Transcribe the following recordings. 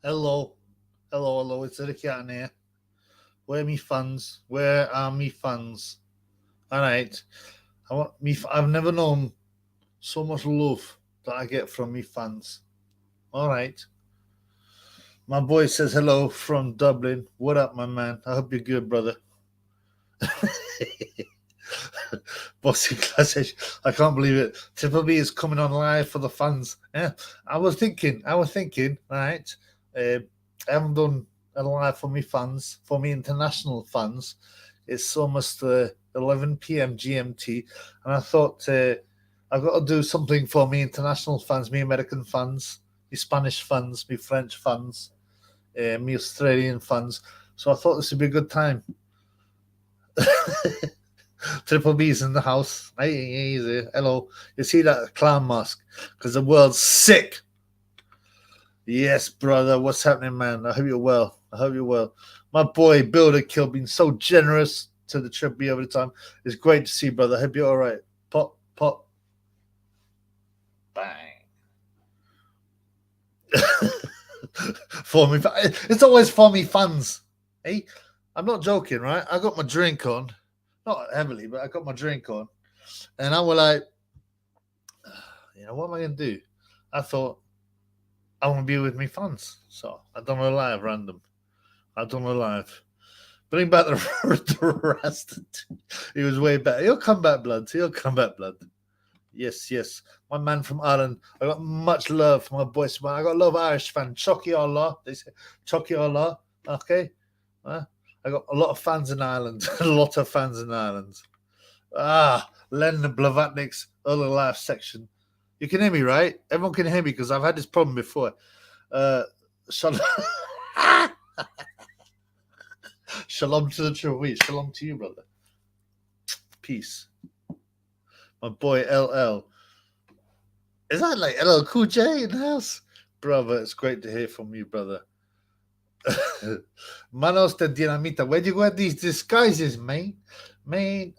Hello, hello. It's Rickeh Hatton here. Where are me funds? Where are me funds? All right. I've never known so much love that I get from me fans. All right. My boy says hello from Dublin. What up, my man? I hope you're good, brother. Bossy Classic. I can't believe it. Triple B is coming on live for the fans. Yeah. I was thinking, right? Uh, I haven't done a live for me fans, for me international fans. It's almost 11 p.m. GMT. And I thought I've got to do something for me international fans, me American fans, me Spanish fans, me French fans, me Australian fans. So I thought this would be a good time. Triple B's in the house. Hey, easy. Hello. You see that clown mask? Because the world's sick. Yes, brother. What's happening, man? I hope you're well. I hope you're well. My boy Builder Kill being so generous to the Triple B over the time. It's great to see, brother. I hope you're all right. Pop, pop, bang. For me, it's always for me fans. Hey, I'm not joking, right? I got my drink on, not heavily, but I got my drink on, and I was like, what am I gonna do? I thought I want to be with me fans, so I done a live random. I done a live. Bring back the rest. He was way better. He'll come back, blood. He'll come back, blood. Yes. My man from Ireland. I got much love for my boys. I got a lot of Irish fan. Chucky Allah. They say Chucky Allah. Okay. I got a lot of fans in Ireland. A lot of fans in Ireland. Len Blavatnik's early life section. You can hear me, right? Everyone can hear me because I've had this problem before. Shalom. Shalom to the true. Shalom to you, brother. Peace. My boy LL. Is that like LL Cool J in the house? Brother, it's great to hear from you, brother. Manos de Dinamita. Where do you get these disguises, man? Man,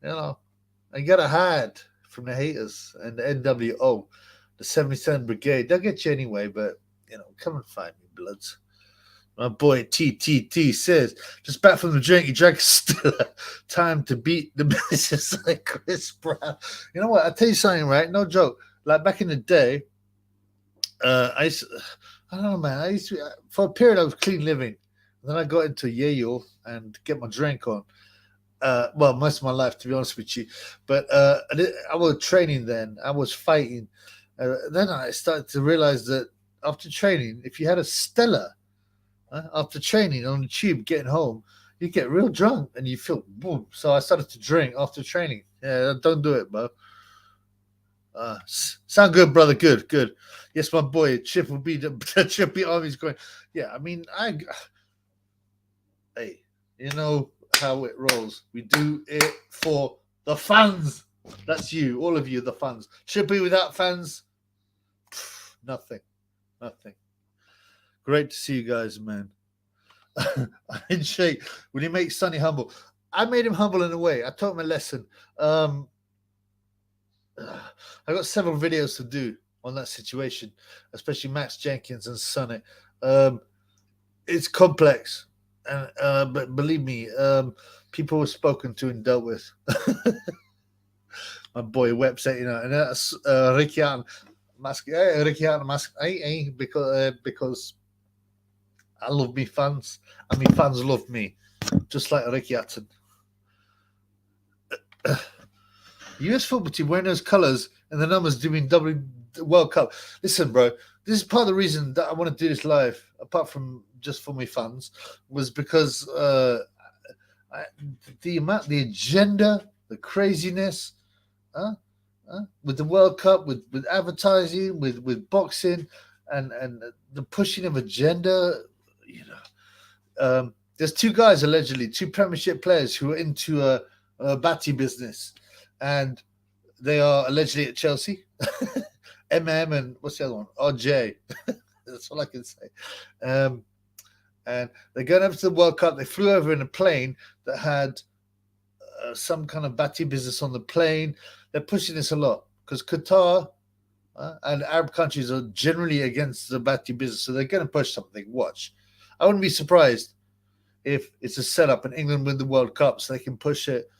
I gotta hide from the haters and the NWO, the 77 Brigade. They'll get you anyway, but, come and find me, bloods. My boy TTT says, just back from the drink, he drank still time to beat the business like Chris Brown. You know what? I'll tell you something, right? No joke. Like back in the day, I don't know, man. I used to, for a period, I was clean living. Then I got into yayo and get my drink on. Well, most of my life, to be honest with you. But I was training then. I was fighting. Then I started to realize that after training, if you had a Stella, after training on the tube, getting home, you get real drunk and you feel boom. So I started to drink after training. Yeah, don't do it, bro. Sound good, brother. Good. Yes, my boy. Triple B, the Triple B Army's going. Yeah, I mean, hey, you know how it rolls. We do it for the fans. That's you, all of you, the fans. Triple B without fans, nothing. Great to see you guys, man. And Shake, when he makes Sonny humble, I made him humble in a way. I taught him a lesson. I got several videos to do on that situation, especially Max Jenkins and Sonny. It's complex, and but believe me, people were spoken to and dealt with. My boy website, and that's Rickeh Hatton mask. Rickeh Hatton mask. Because I love me fans, and me fans love me, just like Rickeh Hatton. US football team wearing those colours and the numbers doing World Cup. Listen, bro, this is part of the reason that I want to do this live, apart from just for my fans, was because the agenda, the craziness, with the World Cup, with advertising, with boxing, and the pushing of agenda. There's two guys allegedly, two Premiership players who are into a batty business, and they are allegedly at Chelsea. MM and what's the other one? RJ. That's all I can say. And they're going over to the World Cup. They flew over in a plane that had some kind of batty business on the plane. They're pushing this a lot because Qatar And Arab countries are generally against the Bati business, so they're going to push something. Watch. I wouldn't be surprised if it's a setup and England win the World Cup, so they can push it.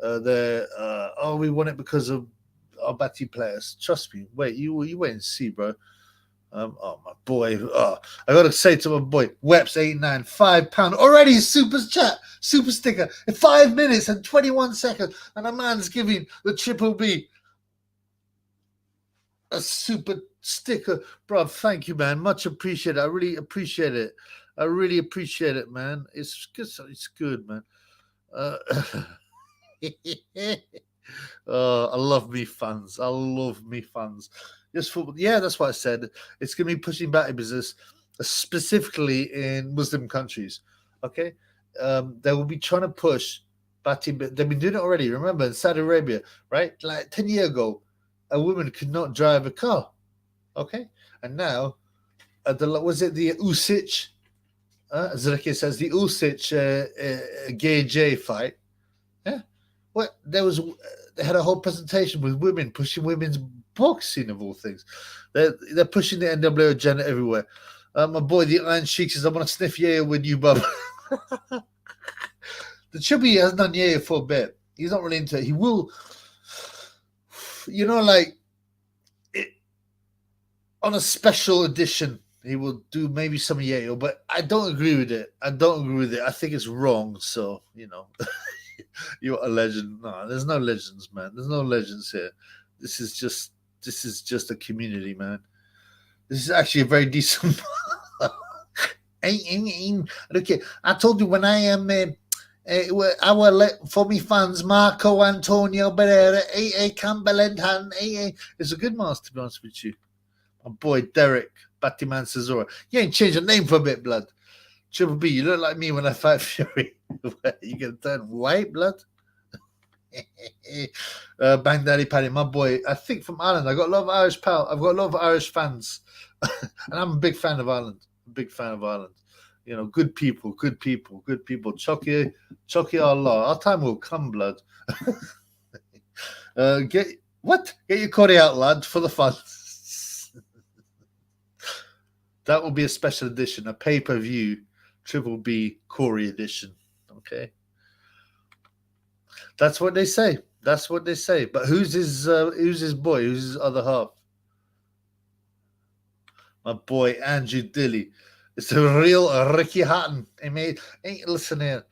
We want it because of our Bati players. Trust me. Wait, you wait and see, bro. Oh my boy. I gotta say to my boy, Weps89, £5 already. Super chat, super sticker in 5 minutes and 21 seconds, and a man's giving the Triple B a super sticker, bro. Thank you, man. Much appreciated. I really appreciate it. I really appreciate it, man. It's good. It's good, man. I love me fans. I love me fans. Just for, that's what I said. It's going to be pushing Bati business, specifically in Muslim countries. Okay, they will be trying to push Bati. They've been doing it already. Remember in Saudi Arabia, right? Like 10 years ago, a woman could not drive a car. Okay, and now, was it the Usic? As Rickeh says, the Usic Gay J fight. Yeah, what they had a whole presentation with women pushing women's boxing of all things. They're pushing the NWO agenda everywhere. My boy, the Iron Sheik says, "I want to sniff Yale with you, bub." The Chubby has done Yale for a bit. He's not really into it. He will, like it on a special edition. He will do maybe some Yale, but I don't agree with it. I think it's wrong. So you're a legend. No, there's no legends, man. There's no legends here. This is just a community, man. This is actually a very decent. Okay, I told you when I am for me fans, Marco Antonio Barrera, Campbell and Han, it's a good mask, to be honest with you. My boy Derek Batman Cesaro. You ain't changed your name for a bit, blood. Triple B, you look like me when I fight Fury. You gonna turn white, blood? Bang Daddy Paddy, my boy. I think from Ireland. I got a lot of Irish pal. I've got a lot of Irish fans, and I'm a big fan of Ireland. Good people. Chucky Allah. Our time will come, blood. Get your Corey out, lad, for the fun. That will be a special edition, a pay-per-view Triple B Corey edition. Okay. That's what they say. But who's his boy? Who's his other half? My boy Andrew Dilly. It's a real Rickeh Hatton. Listen here.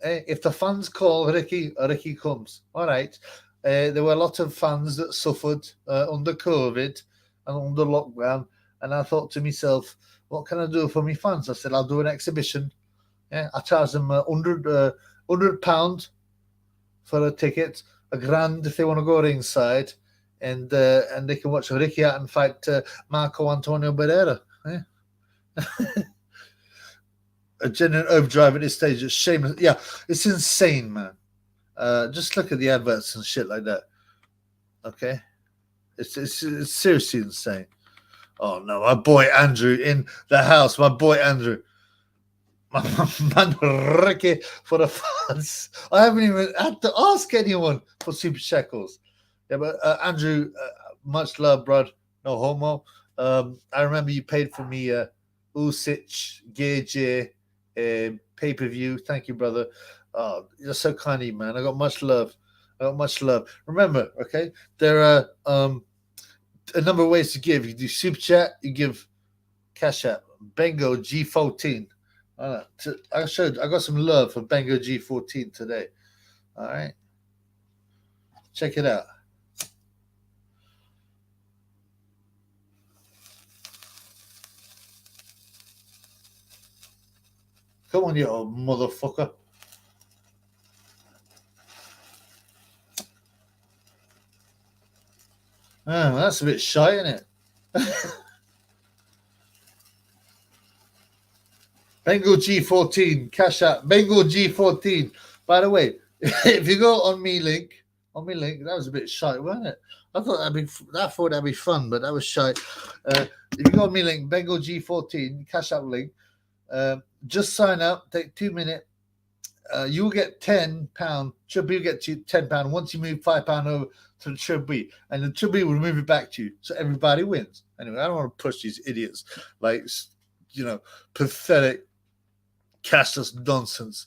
If the fans call Rickeh comes. All right. There were a lot of fans that suffered under COVID and under lockdown. And I thought to myself, what can I do for my fans? I said, I'll do an exhibition. Yeah, I charge them £100 for a ticket, £1,000 if they want to go ringside, and they can watch Rickeh Hatton fight Marco Antonio Barrera. Yeah. A genuine overdrive at this stage. It's shameless. Yeah, it's insane, man. Just look at the adverts and shit like that. Okay, it's seriously insane. Oh no, my boy Andrew in the house. My boy Andrew. My man Rickeh for the fans. I haven't even had to ask anyone for super shekels. Yeah, but Andrew, much love, bro. No homo. I remember you paid for me Usic, Gay pay-per-view. Thank you, brother. Oh, you're so kind of you, man. I got much love. Remember, okay, there are a number of ways to give. You do super chat, you give cash app. Bengo G14. I got some love for Bengo G14 today. All right. Check it out. Come on, you old motherfucker. Oh, that's a bit shy, isn't it? Bengal G14, cash out. Bengal G14. By the way, if you go on me link, that was a bit shy, wasn't it? I thought that'd be fun, but that was shy. If you go on me link, Bengal G14, cash out link. Just sign up, take 2 minutes. you'll get £10. Chubby will get you £10 once you move £5 over to the Chubby, and the Chubby will move it back to you, so everybody wins. Anyway, I don't want to push these idiots like, pathetic cashless nonsense.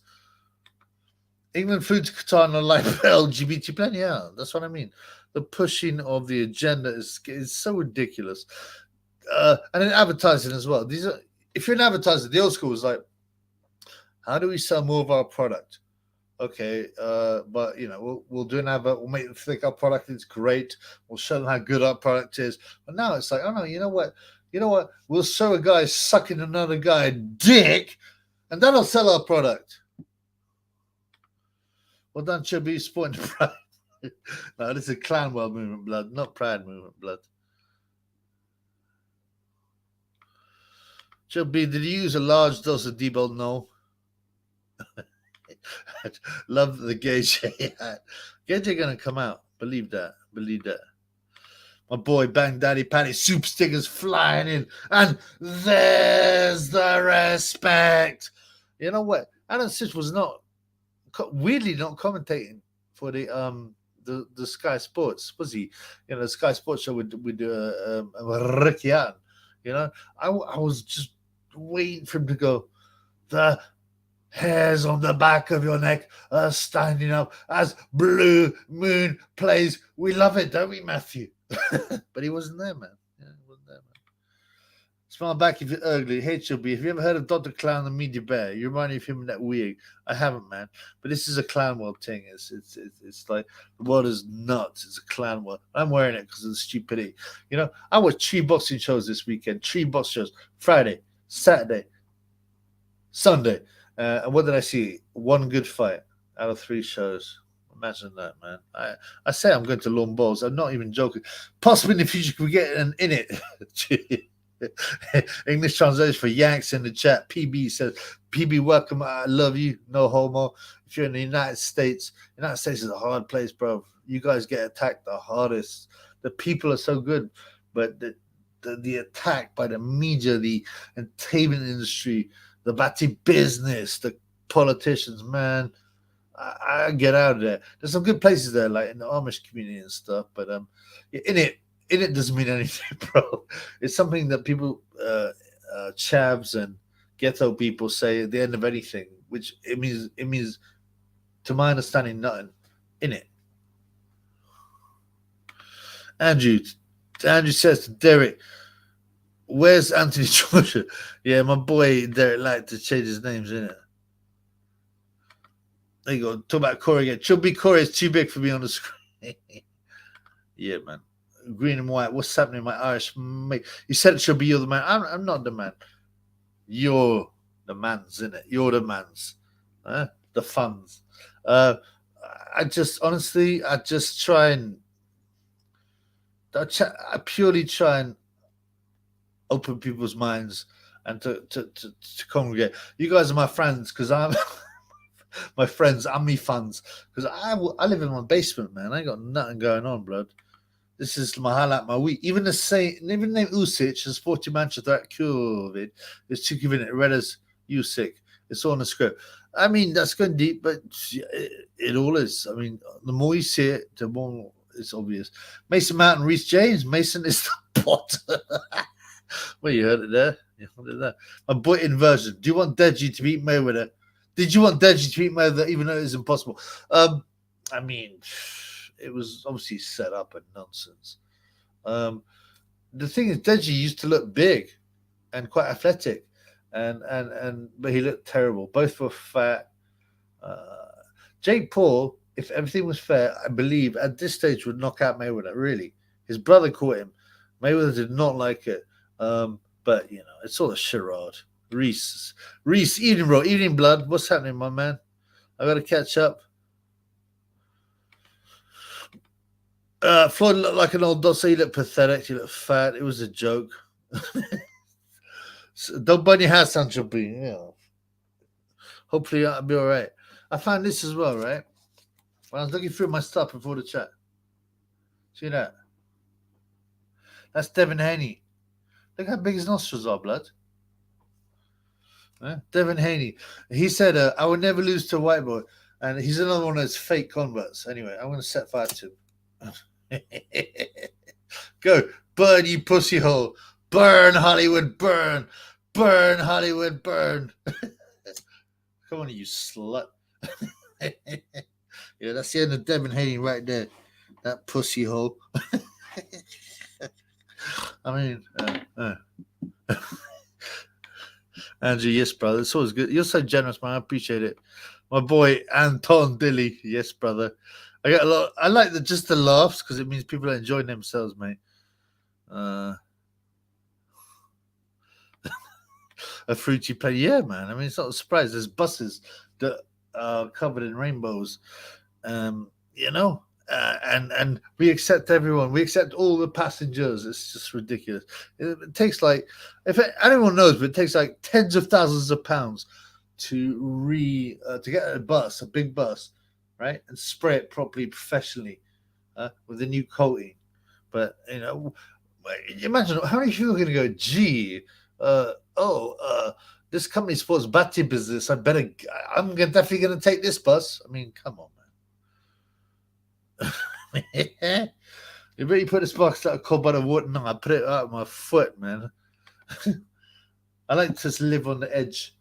England flew to Qatar on a live LGBT plan. Yeah, that's what I mean. The pushing of the agenda is so ridiculous. And then advertising as well. If you're an advertiser, the old school is like, how do we sell more of our product? Okay, but we'll do an advert. We'll make them think our product is great. We'll show them how good our product is. But now it's like, oh no, you know what? We'll show a guy sucking another guy dick, and that'll sell our product. Well done, Chubby, sporting pride. No, this is Clanwell movement blood, not Pride movement blood. Chubby, did you use a large dose of D-Bolt? No. Love the gay hat. Gage gonna come out. Believe that. My boy Bang Daddy Patty soup stickers flying in, and there's the respect. You know what? Alan Sitch was weirdly not commentating for the Sky Sports, was he? The Sky Sports show with Rickeh Hatton. I was just waiting for him to go, the hairs on the back of your neck are standing up as Blue Moon plays. We love it, don't we, Matthew? But he wasn't there, man. Yeah, he wasn't there, man. Smile back if you're ugly. Hey, Chubby, have you ever heard of Dr. Clown the Media Bear? You remind me of him in that wig. I haven't, man. But this is a clown world thing. It's like the world is nuts. It's a clown world. I'm wearing it because of the stupidity. I watched 3 boxing shows this weekend. 3 boxing shows. Friday, Saturday, Sunday. And what did I see? 1 good fight out of 3 shows. Imagine that, man. I say I'm going to lawn bowls. I'm not even joking. Possibly in the future we get an in it. English translation for Yanks in the chat. PB says, PB, welcome. I love you. No homo. If you're in the United States is a hard place, bro. You guys get attacked the hardest. The people are so good, but the attack by the media, the entertainment industry, the batty business, the politicians, man, I get out of there. There's some good places there, like in the Amish community and stuff, but in it doesn't mean anything, bro. It's something that people, chavs and ghetto people say at the end of anything, which it means, to my understanding, nothing. In it. Andrew says to Derek, where's Anthony Georgia? Yeah, my boy Derek liked to change his names, innit? There you go. Talk about Corey again. Chubby Corey is too big for me on the screen. Yeah, man. Green and white. What's happening, my Irish mate? You said it should be you're the man. I'm not the man. You're the man's, innit? You're the man's. The funds. I purely try and open people's minds and to congregate. You guys are my friends because I'm my friends and me fans because I live in my basement, man. I ain't got nothing going on, blood. This is my highlight, my week. Even the name Usic has Sporting Manchester at COVID is too convenient. Read as Usyk. It's all in the script. I mean, that's going deep, but it all is. I mean, the more you see it, the more it's obvious. Mason Mount and Reece James. Mason is the pot. Well, you heard it there. You heard it there. My boy inversion. Do you want Deji to beat Mayweather? Did you want Deji to beat Mayweather, even though it was impossible? I mean, it was obviously set up and nonsense. The thing is, Deji used to look big and quite athletic, but he looked terrible. Both were fat. Jake Paul, if everything was fair, I believe at this stage would knock out Mayweather. Really, his brother caught him. Mayweather did not like it. But it's all a charade. Reese, evening blood. What's happening, my man? I got to catch up. Floyd looked like an old dog, so he looked pathetic. He looked fat. It was a joke. So don't burn your house down, Jumpy. Hopefully I'll be all right. I found this as well, right? When I was looking through my stuff before the chat. See that? That's Devin Haney. Look how big his nostrils are, blood. Devin Haney. He said, I would never lose to a white boy. And he's another one of those fake converts. Anyway, I'm going to set fire to him. Go. Burn, you pussy hole. Burn, Hollywood, burn. Burn, Hollywood, burn. Come on, you slut. Yeah, that's the end of Devin Haney right there. That pussy hole. I mean, Andrew, yes, brother. It's always good. You're so generous, man. I appreciate it. My boy Anton Dilly, yes, brother. I got a lot. I like just the laughs because it means people are enjoying themselves, mate. A fruity play, yeah, man. I mean, it's not a surprise. There's buses that are covered in rainbows, you know, and we accept everyone. We accept all the passengers. It's just ridiculous. It takes like, if anyone knows, but it takes like tens of thousands of pounds to get a bus, a big bus, right, and spray it properly, professionally, with a new coating. But you know, imagine how many people are going to go, gee, this company supports battery business. I'm definitely going to take this bus. I mean, come on, man. You really put this box out of cold butter water? No, I put it out of my foot, man. I like to live on the edge.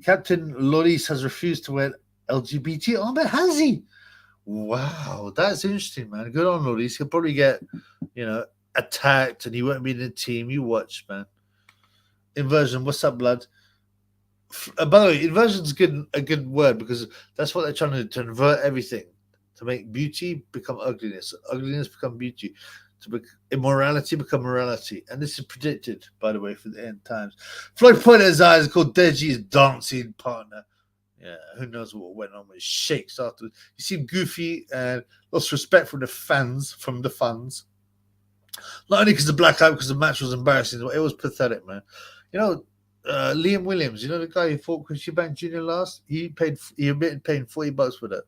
Captain Loris has refused to wear LGBT armband. Has he? Wow, that's interesting, man. Good on Loris. He'll probably get, attacked, and he won't be in the team. You watch, man. Inversion, what's up, blood? By the way, inversion's a good word because that's what they're trying to do, to invert everything, to make beauty become ugliness, ugliness become beauty, to immorality become morality. And this is predicted, by the way, for the end times. Floyd pointed his eyes and called Deji's dancing partner. Yeah, who knows what went on with shakes afterwards. He seemed goofy and lost respect from the fans. Not only because of black eye, because the match was embarrassing, it was pathetic, man. Liam Williams, the guy who fought Chris Eubank Jr. last, he admitted paying $40 for that.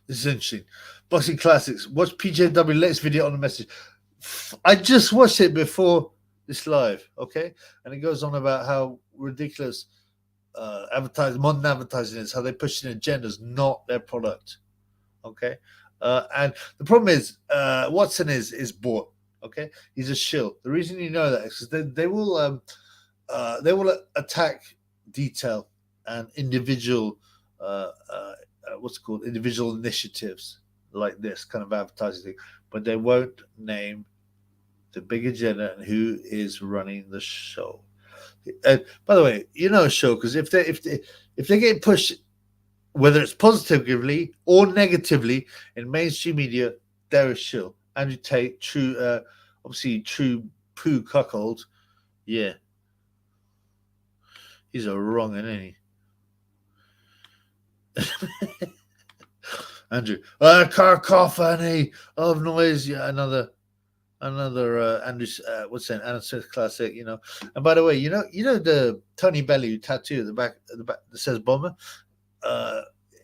This is interesting. Boxing Classics. Watch PJW latest video on the message. I just watched it before this live, okay? And it goes on about how ridiculous modern advertising is, how they push in agendas, not their product, okay? And the problem is, Watson is bought. Okay, he's a shill. The reason you know that is because they will attack detail and individual individual initiatives like this kind of advertising thing, but they won't name the big agenda and who is running the show. By the way, a show because if they get pushed, whether it's positively or negatively in mainstream media, they're a shill. Andrew Tate, true poo cuckold. Yeah. He's a wrong, isn't he? Andrew. Cacophony of noise. Yeah, another Andrew, what's that? Anna Smith classic, And by the way, the Tony Bellew tattoo at the back that says bomber?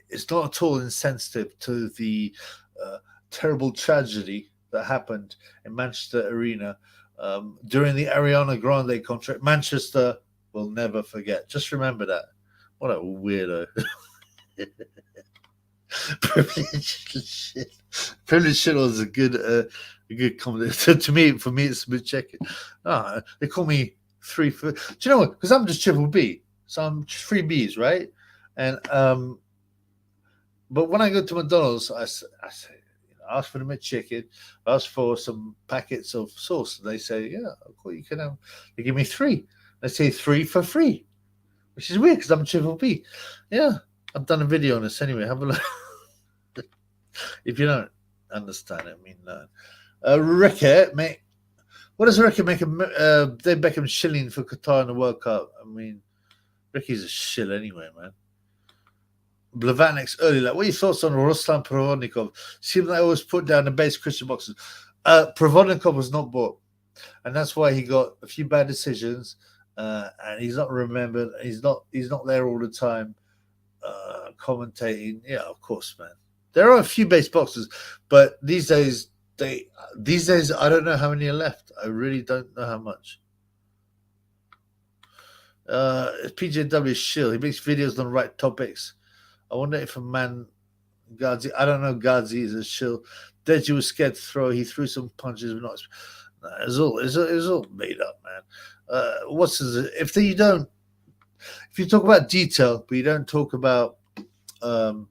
It's not at all insensitive to the terrible tragedy that happened in Manchester Arena during the Ariana Grande concert. Manchester will never forget. Just remember that. What a weirdo. Privilege shit was a good comment. For me, it's a bit checking. They call me 3 for. Do you know what? Because I'm just triple B, so I'm 3 Bs, right? And but when I go to McDonald's, I say, ask for the McChicken, ask for some packets of sauce. They say, yeah, of course you can have. They give me 3. They say 3 for free, which is weird because I'm triple B. Yeah, I've done a video on this anyway. Have a look. If you don't understand it, I mean, no. Rickeh, mate. What does Rickeh make Dave Beckham shilling for Qatar in the World Cup? I mean, Ricky's a shill anyway, man. Blavatnik's early, what are your thoughts on Ruslan Provodnikov? Seems like I always put down the base Christian boxers. Provodnikov was not bought, and that's why he got a few bad decisions, and he's not remembered. He's not there all the time, commentating. Yeah, of course, man. There are a few base boxers, but these days I don't know how many are left. I really don't know how much. PJW shill. He makes videos on the right topics. I wonder if a man Gazi, I don't know. Gazi is a shill. Deji was scared to throw. He threw some punches, but not. It's all made up, man. What's his, if you talk about detail, but you don't talk about the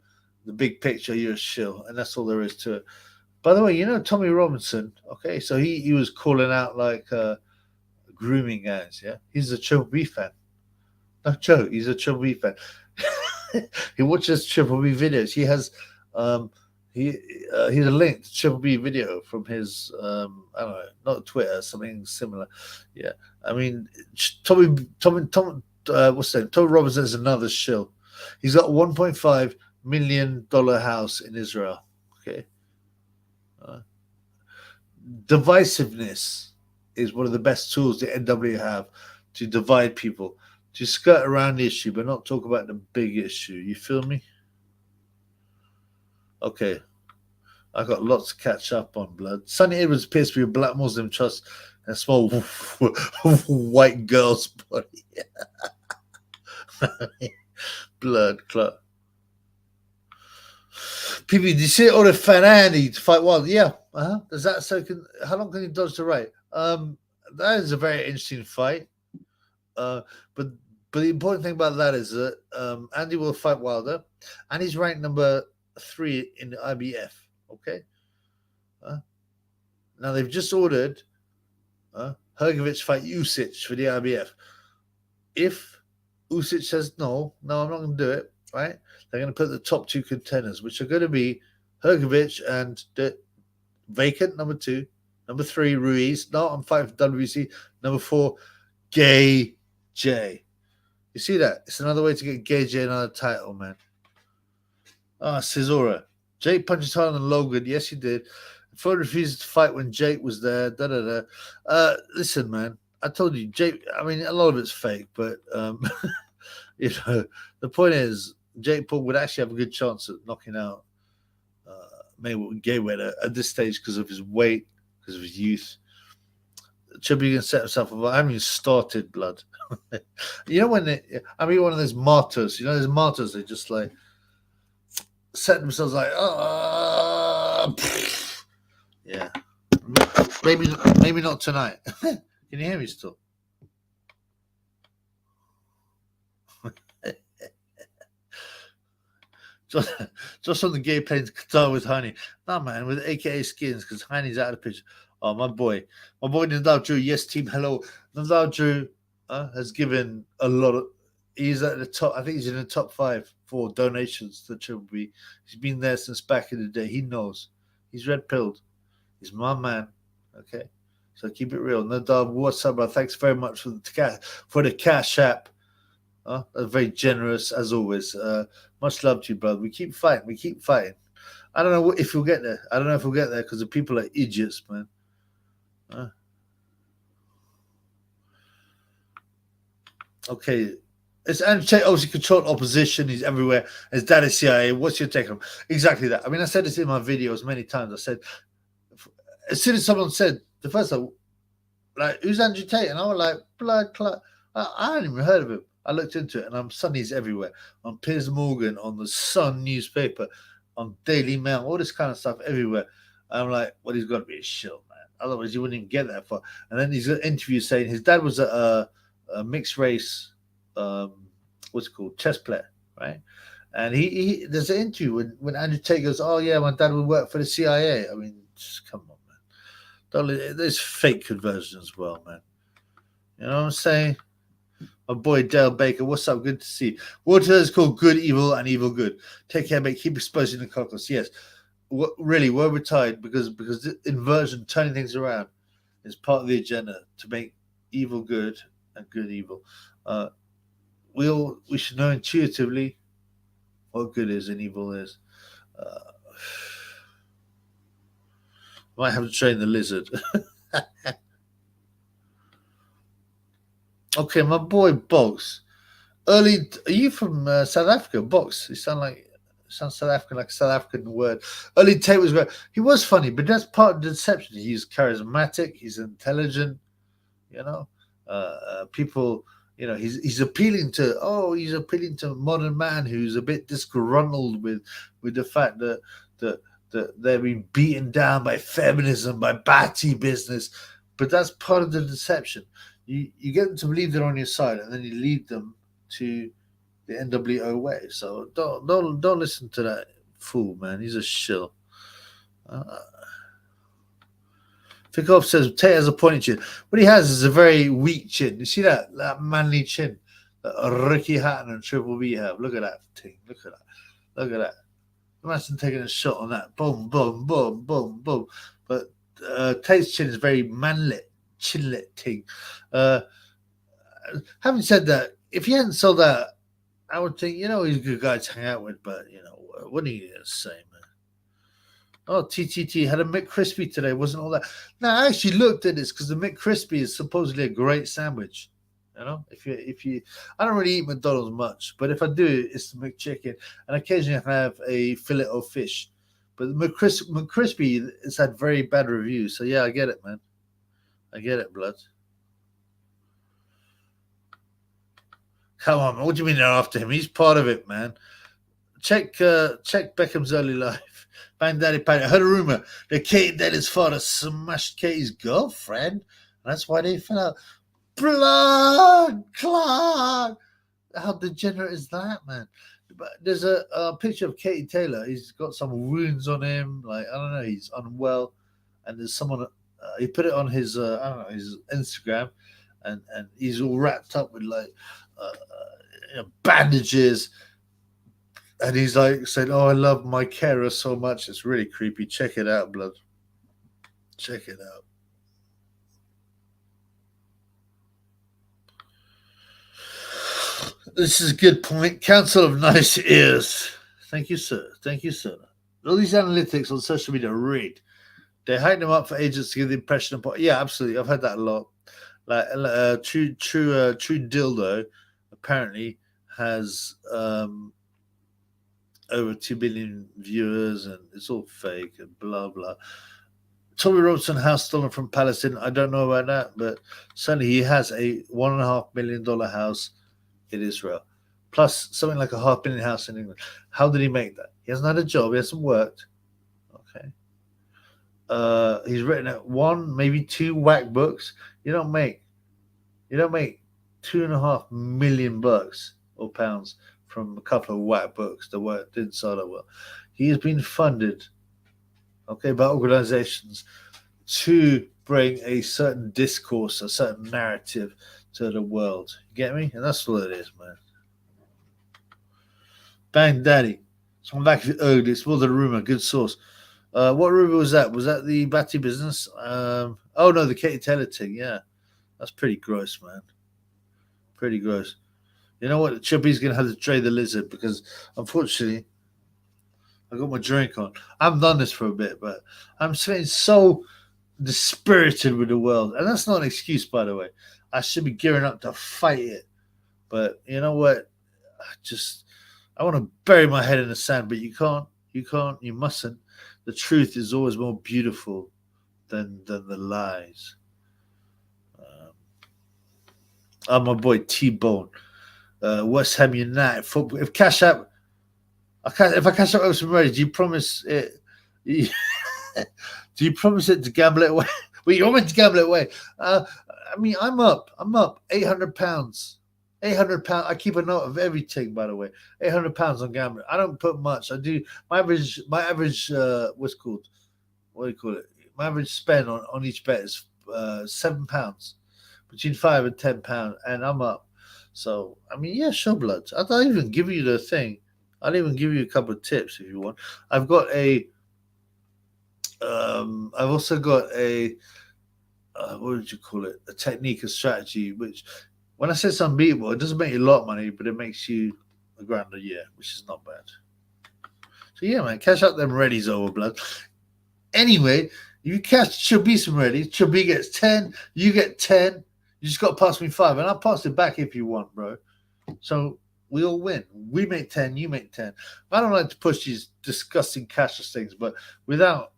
big picture, you're a shill, and that's all there is to it. By the way, you know Tommy Robinson. Okay, so he was calling out like grooming guys. Yeah, he's a Triple B fan. No joke, he's a Triple B fan. He watches Triple B videos. He has he's a link to Triple B video from his I don't know, not Twitter, something similar. Yeah, I mean Tommy what's that? Tommy Robinson is another shill. He's got a $1.5 million house in Israel. Okay, divisiveness is one of the best tools the NW have to divide people, to skirt around the issue but not talk about the big issue. You feel me? Okay. I got lots to catch up on, blood. Sonny Edwards appears to be a black Muslim trust and a small white girl's body. Blood clot. People, do you see it on a Fanani to fight wild? Yeah. Does that so? How long can he dodge the right? That is a very interesting fight. But the important thing about that is that Andy will fight Wilder, and he's ranked number 3 in the IBF. Okay. Now they've just ordered Hrgovic fight Usyk for the IBF. If Usyk says no, I'm not going to do it. Right? They're going to put the top 2 contenders, which are going to be Hrgovic and the vacant number 2, number 3 Ruiz. No, I'm fighting for WBC. Number 4 Gay J. You see that? It's another way to get Gay J another title, man. Cesura. Jake punches harder than Logan. Yes, he did. Floyd refused to fight when Jake was there. Listen, man. I told you, Jake. I mean, a lot of it's fake, but you know, the point is, Jake Paul would actually have a good chance at knocking out Mayweather at this stage because of his weight, because of his youth. Chubby can set himself up. I haven't even started, blood. You know when one of those martyrs. You know, those martyrs. They just like set themselves like, yeah. Maybe not tonight. Can you hear me still? Just on the gay playing guitar with Honey. Nah, man, with AKA Skins, because Honey's out of the picture. Oh, my boy Nadav Drew. Yes, team. Hello, Nadav Drew has given a lot of. He's at the top. I think he's in the top 5 for donations to Triple B. He's been there since back in the day. He knows. He's red pilled. He's my man. Okay, so keep it real. Nadav, what's up, bro? Thanks very much for the cash app. Very generous as always. Much love to you, brother. We keep fighting. I don't know if we'll get there. Because the people are idiots, man. Okay. It's Andrew Tate obviously controlled opposition. He's everywhere. His dad is CIA. What's your take on him? Exactly that. I mean, I said this in my videos many times. I said, as soon as someone said, the first time, like, who's Andrew Tate? And I was like, blood clot. I hadn't even heard of him. I looked into it, and suddenly he's everywhere. On Piers Morgan, on the Sun newspaper, on Daily Mail, all this kind of stuff everywhere. I'm like, well, he's got to be a shill, man. Otherwise, you wouldn't even get that far. And then he's got an interview saying his dad was a mixed race, what's it called, chess player, right? And he there's an interview when Andrew Tate goes, oh, yeah, my dad would work for the CIA. I mean, just come on, man. There's fake conversion as well, man. You know what I'm saying? My boy Dale Baker, what's up? Good to see you. Water is called Good Evil and Evil Good. Take care, mate. Keep exposing the cockles. Yes, really, we're retired because the inversion, turning things around, is part of the agenda to make evil good and good evil. We should know intuitively what good is and evil is. Might have to train the lizard. Okay, my boy Box. Are you from South Africa? Box. You sound South African, like a South African word. Early Tate was great. He was funny, but that's part of the deception. He's charismatic. He's intelligent. You know, people. You know, he's appealing to a modern man who's a bit disgruntled with the fact that they're being beaten down by feminism, by batty business. But that's part of the deception. You get them to believe they're on your side, and then you lead them to the NWO way. So don't listen to that fool, man. He's a shill. Fickoff says Tate has a pointy chin. What he has is a very weak chin. You see that manly chin that Rickeh, Hatton, and Triple B have? Look at that thing. Look at that. Look at that. Imagine taking a shot on that. Boom, boom, boom, boom, boom. But Tate's chin is very manlet, chinlet thing. Having said that, if he hadn't sold that, I would think, he's a good guy to hang out with. But, what are you going to say, man? Oh, TTT had a McCrispy today. Wasn't all that. No, I actually looked at this because the McCrispy is supposedly a great sandwich. If you, I don't really eat McDonald's much, but if I do, it's the McChicken, and occasionally I have a fillet of fish. But the McCrispy has had very bad reviews. So yeah, I get it, man. I get it, blood. Come on, man. What do you mean they're after him? He's part of it, man. Check Beckham's early life. Bang Daddy Patty. I heard a rumor that Katie Daddy's father smashed Katie's girlfriend, and that's why they fell out. Blood clot. How degenerate is that, man? But there's a picture of Katie Taylor. He's got some wounds on him. Like, I don't know, he's unwell. And there's someone, he put it on his, his Instagram, and he's all wrapped up with like bandages. And he's like saying, "Oh, I love my carer so much." It's really creepy. Check it out, blood. Check it out. This is a good point. Council of Nice Ears. Thank you, sir. Thank you, sir. All these analytics on social media are rigged. They hype them up for agents to give the impression of. Yeah, absolutely. I've had that a lot. Like True Dildo apparently has over 2 billion viewers, and it's all fake and blah blah. Tommy Robinson house stolen from Palestine. I don't know about that, but certainly he has a $1.5 million house in Israel, plus something like a $500 million house in England. How did he make that? He hasn't had a job. He hasn't worked. Okay. He's written out 1, maybe 2 whack books. You don't make $2.5 million or pounds from a couple of whack books that didn't sell that well. He has been funded, by organizations to bring a certain discourse, a certain narrative to the world. You get me? And that's what it is, man. Bang Daddy. Someone back if you owed. It's more than a rumor. Good source. What rumor was that? Was that the Batty business? Oh no, the Katie Taylor thing. Yeah, that's pretty gross, man. Pretty gross. You know what? Chubby's gonna have to trade the lizard because unfortunately, I got my drink on. I haven't done this for a bit, but I'm feeling so dispirited with the world, and that's not an excuse, by the way. I should be gearing up to fight it, but you know what? I want to bury my head in the sand, but you can't, you mustn't. The truth is always more beautiful than the lies. I'm my boy T-Bone. West Ham United football. If I cash out Ocean Ready, do you promise it? Do you promise it to gamble it away? Well, you want me to gamble it away? I mean, I'm up £800. £800. I keep a note of everything, by the way. £800 on gambling. I don't put much. I do my average. What's called? What do you call it? My average spend on each bet is £7, between £5 and £10, and I'm up. So I mean, yeah, show blood. I'll even give you the thing. I'll even give you a couple of tips if you want. I've got a. I've also got a. What did you call it? A technique, a strategy, which. When I say it's unbeatable, it doesn't make you a lot of money, but it makes you $1,000 a year, which is not bad. So yeah, man, cash out them readies over blood. Anyway, you cash Chubby some readies. Chubby gets 10, you get 10. You just got to pass me 5, and I'll pass it back if you want, bro. So we all win. We make 10, you make 10. I don't like to push these disgusting cashless things, but without.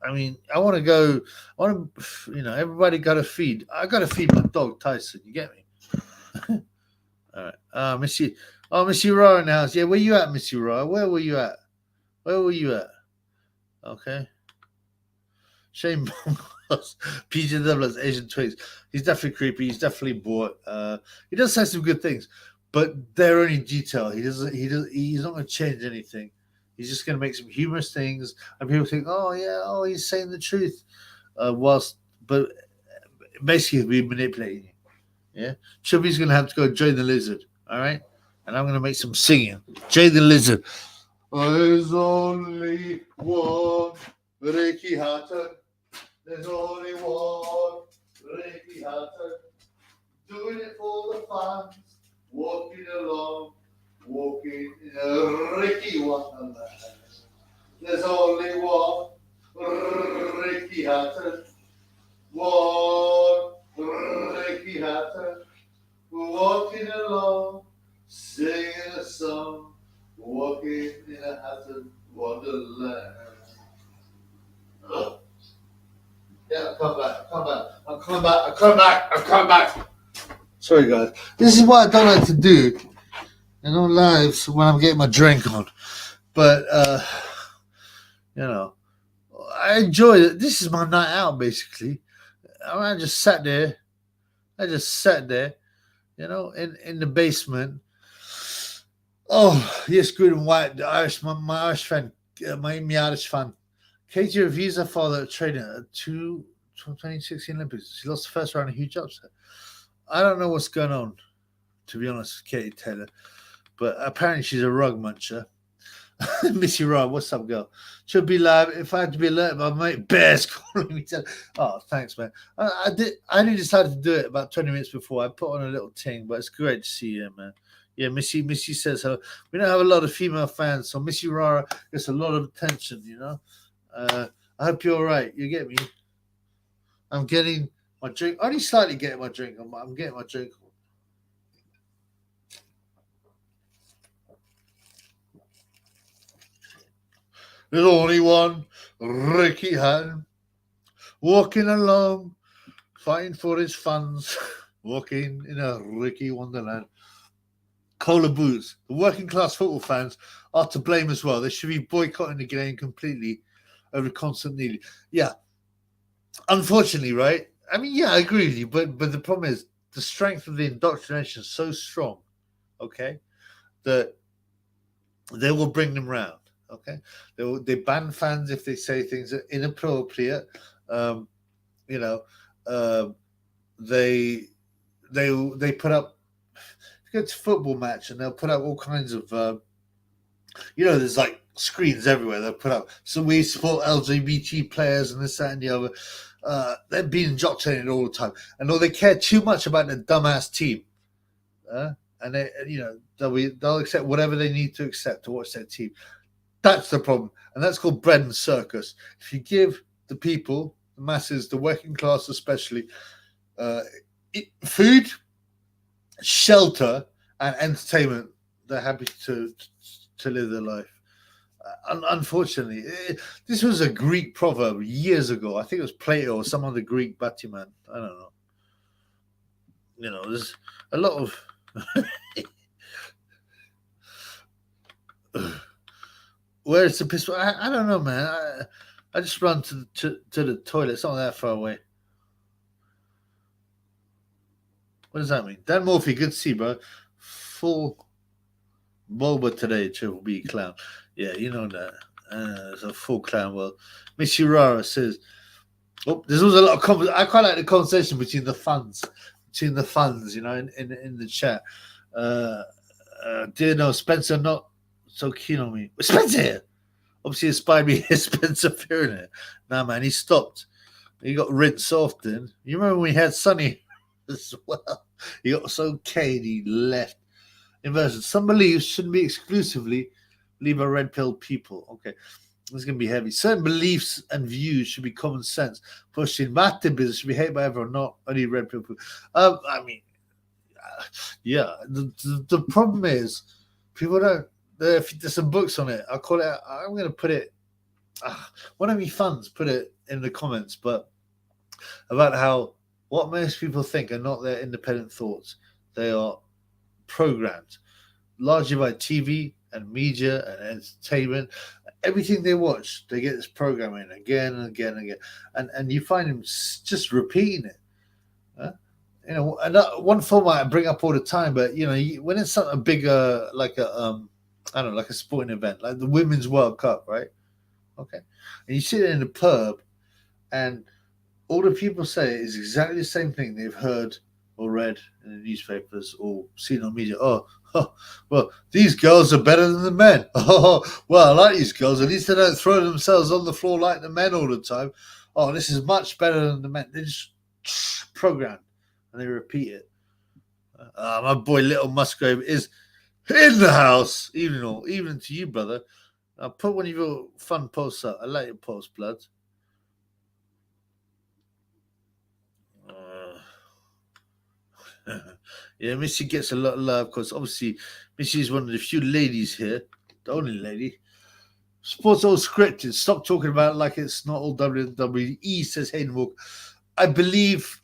I mean, I want to go. Everybody got to feed. I got to feed my dog Tyson. You get me? All right. Missy. Oh, Missy Raw in the house. Yeah, where you at, Missy Raw? Where were you at? Where were you at? Okay. Shane PJ Devlin's Asian Twigs. He's definitely creepy. He's definitely bored. He does say some good things, but they're only detail. He's not going to change anything. He's just going to make some humorous things, and people think, oh yeah, oh he's saying the truth, but basically he'll be manipulating you. Yeah, Chubby's going to have to go join the lizard. All right, and I'm going to make some singing. Join the lizard. There's only one Rickeh Hatton. There's only one Rickeh Hatton. Doing it for the fans. Walking along. Walking in a Rickeh wonderland. There's only one Rickeh Hatton. One Rickeh Hatton. Walking along. Singing a song. Walking in a Hatton wonderland. Yeah, I'm coming back. Sorry, guys. This is what I don't like to do in all lives when I'm getting my drink on. But, I enjoy it. This is my night out, basically. I just sat there, in the basement. Oh, yes, good and white. The Irish, my Irish fan, my Irish fan. Katie reviews her father training at 2016 Olympics. She lost the first round, a huge upset. I don't know what's going on, to be honest, Katie Taylor, but apparently she's a rug muncher. Missy Rob, what's up, girl? Should be live. If I had to be alert, my mate Bear's calling me. Oh, thanks, man. I only decided to do it about 20 minutes before. I put on a little ting, but it's great to see you, man. Yeah, Missy says hello. We don't have a lot of female fans, so Missy Rara gets a lot of attention, I hope you're all right. You get me? I'm getting my drink. Only slightly getting my drink. I'm getting my drink. There's only one Rickeh Hatton walking along, fighting for his funds, walking in a Rickeh wonderland. Cola booze. The working class football fans are to blame as well. They should be boycotting the game completely over constant need. Yeah. Unfortunately, right? I mean, yeah, I agree with you, but the problem is the strength of the indoctrination is so strong, okay, that they will bring them round, okay? They ban fans if they say things that are inappropriate. They put up, go to football match and they'll put up all kinds of, there's like screens everywhere. They'll put up, so we support LGBT players and this, that, and the other. They're being indoctrinated all the time, and they care too much about the dumbass team, and they'll accept whatever they need to accept to watch their team. That's the problem, and that's called bread and circus. If you give the people, the masses, the working class especially, food, shelter, and entertainment, they're happy to live their life. Unfortunately, this was a Greek proverb years ago. I think it was Plato or some other Greek battyman. I don't know. There's a lot of where's the pistol? I don't know, man. I just run to the toilet. It's not that far away. What does that mean? Dan Murphy, good to see, bro. Full Boba today, Triple B clown. Yeah, you know that. It's a full clown world. Miss Urara says, there's always a lot of conversation. I quite like the conversation between the fans, in the chat. Dear no, Spencer not so keen on me. Spencer! Obviously inspired me here, Spencer fearing it. Nah, man, he stopped. He got rinsed off then. You remember when we had Sonny as well? He got so cane, he left. Inversion. Some beliefs shouldn't be exclusively believed by red pill people. Okay. This is going to be heavy. Certain beliefs and views should be common sense. Pushing business should be hated by everyone, not only red pill people. The problem is people don't. There's some books on it. I'm going to put it. One of me fans put it in the comments, but about how what most people think are not their independent thoughts. They are programmed largely by TV and media and entertainment. Everything they watch, they get this programming again and again and again, and you find them just repeating it. You know, and one format I bring up all the time, but you know, when it's something bigger, like a I don't know, like a sporting event, like the Women's World Cup, right? Okay, and you sit in the pub, and all the people say is exactly the same thing they've heard or read in the newspapers or seen on media. Oh, well, these girls are better than the men. Oh, well, I like these girls. At least they don't throw themselves on the floor like the men all the time. Oh, this is much better than the men. They just program and they repeat it. My boy Little Musgrave is in the house. Evening to you, brother. I'll put one of your fun posts up. I like your post, blood. Yeah, Missy gets a lot of love because obviously Missy is one of the few ladies here, the only lady. Sports all scripted. Stop talking about it like it's not all WWE, says Hayden Walker. I believe.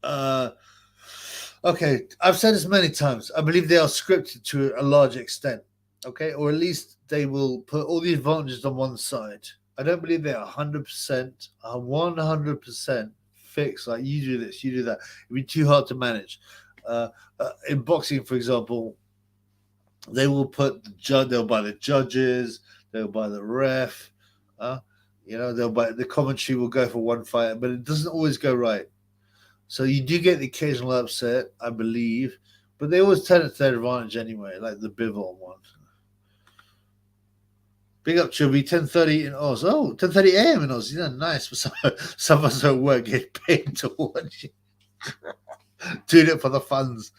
Okay, I've said this many times. I believe they are scripted to a large extent. Okay, or at least they will put all the advantages on one side. I don't believe they are 100%, 100% fixed. Like you do this, you do that. It'd be too hard to manage. In boxing, for example, they will put the judge. They'll buy the judges. They'll buy the ref. They'll buy the commentary. Will go for one fight, but it doesn't always go right. So you do get the occasional upset, I believe, but they always turn it to their advantage anyway, like the Bivol one. Big up, Chubby. 10:30 in Oz. Oh, 10:30 a.m. in Oz. Yeah, nice. Some of us at work get paid to watch it. Doing it for the funds.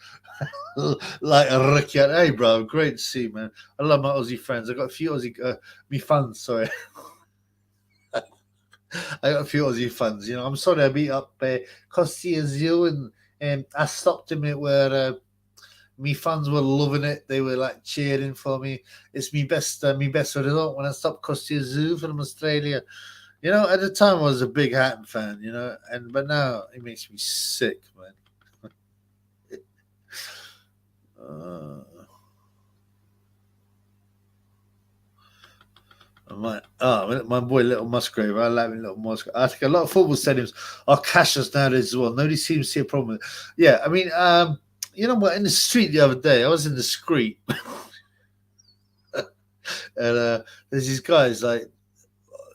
Like a Rickeh. Hey, bro. Great to see you, man. I love my Aussie friends. I got a few Aussie... me fans, sorry. I got a few Aussie fans. You know, I'm sorry I beat up Costi Azul and I stopped him at where... me fans were loving it. They were like cheering for me. It's me best result when I stopped Costi Zoo from Australia. You know, at the time I was a big Hatton fan, you know, but now it makes me sick, man. My boy Little Musgrave. I like Little Musgrave. I think a lot of football stadiums are cashless nowadays as well. Nobody seems to see a problem with it. Yeah, I mean, you know what? In the street the other day, I was in the street, and there's these guys like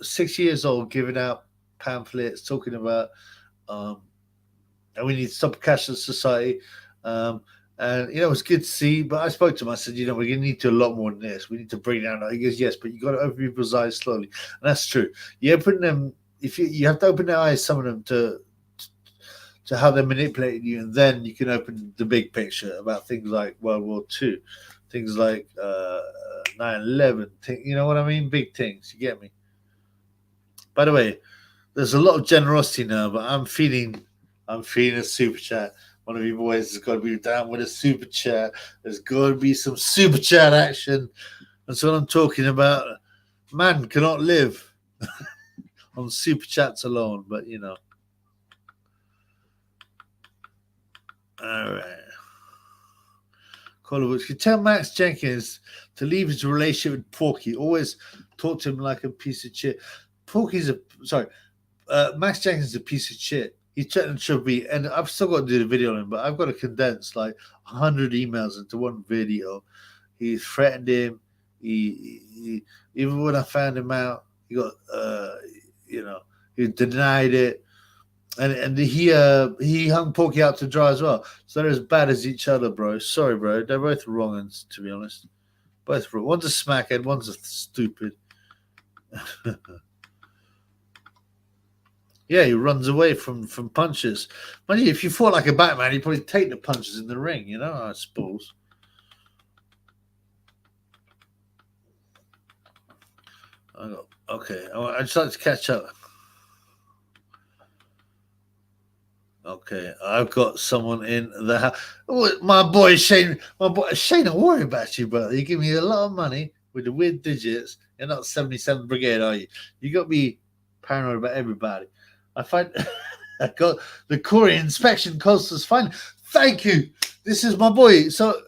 6 years old giving out pamphlets talking about, and we need to stop cashless society. And you know, it was good to see. But I spoke to him. I said, you know, we're going to need to do a lot more than this. We need to bring down. He goes, yes, but you got to open people's eyes slowly, and that's true. You open them if you have to open their eyes. Some of them to how they're manipulating you, and then you can open the big picture about things like World War II, things like 9/11. You know what I mean? Big things. You get me? By the way, there's a lot of generosity now, but I'm feeling a super chat. One of you boys has got to be down with a super chat. There's got to be some super chat action. That's what I'm talking about. Man cannot live on super chats alone, but you know. All right. Collingwood, you tell Max Jenkins to leave his relationship with Porky. Always talk to him like a piece of shit. Max Jenkins is a piece of shit. He should be, and I've still got to do the video on him, but I've got to condense like 100 emails into one video. He threatened him. He even when I found him out, he got he denied it. And he hung Porky out to dry as well. So they're as bad as each other, bro. Sorry, bro. They're both wrong, and to be honest. Both wrong. One's a smackhead, one's a stupid. Yeah, he runs away from punches. But if you fought like a Batman, you'd probably take the punches in the ring, you know, I suppose. Okay, I'd just like to catch up. Okay, I've got someone in the house. Oh, my boy Shane. Shane, I worry about you, brother. You give me a lot of money with the weird digits. You're not 77th Brigade, are you? You got me paranoid about everybody. I got the Korean inspection cost us fine. Thank you. This is my boy. So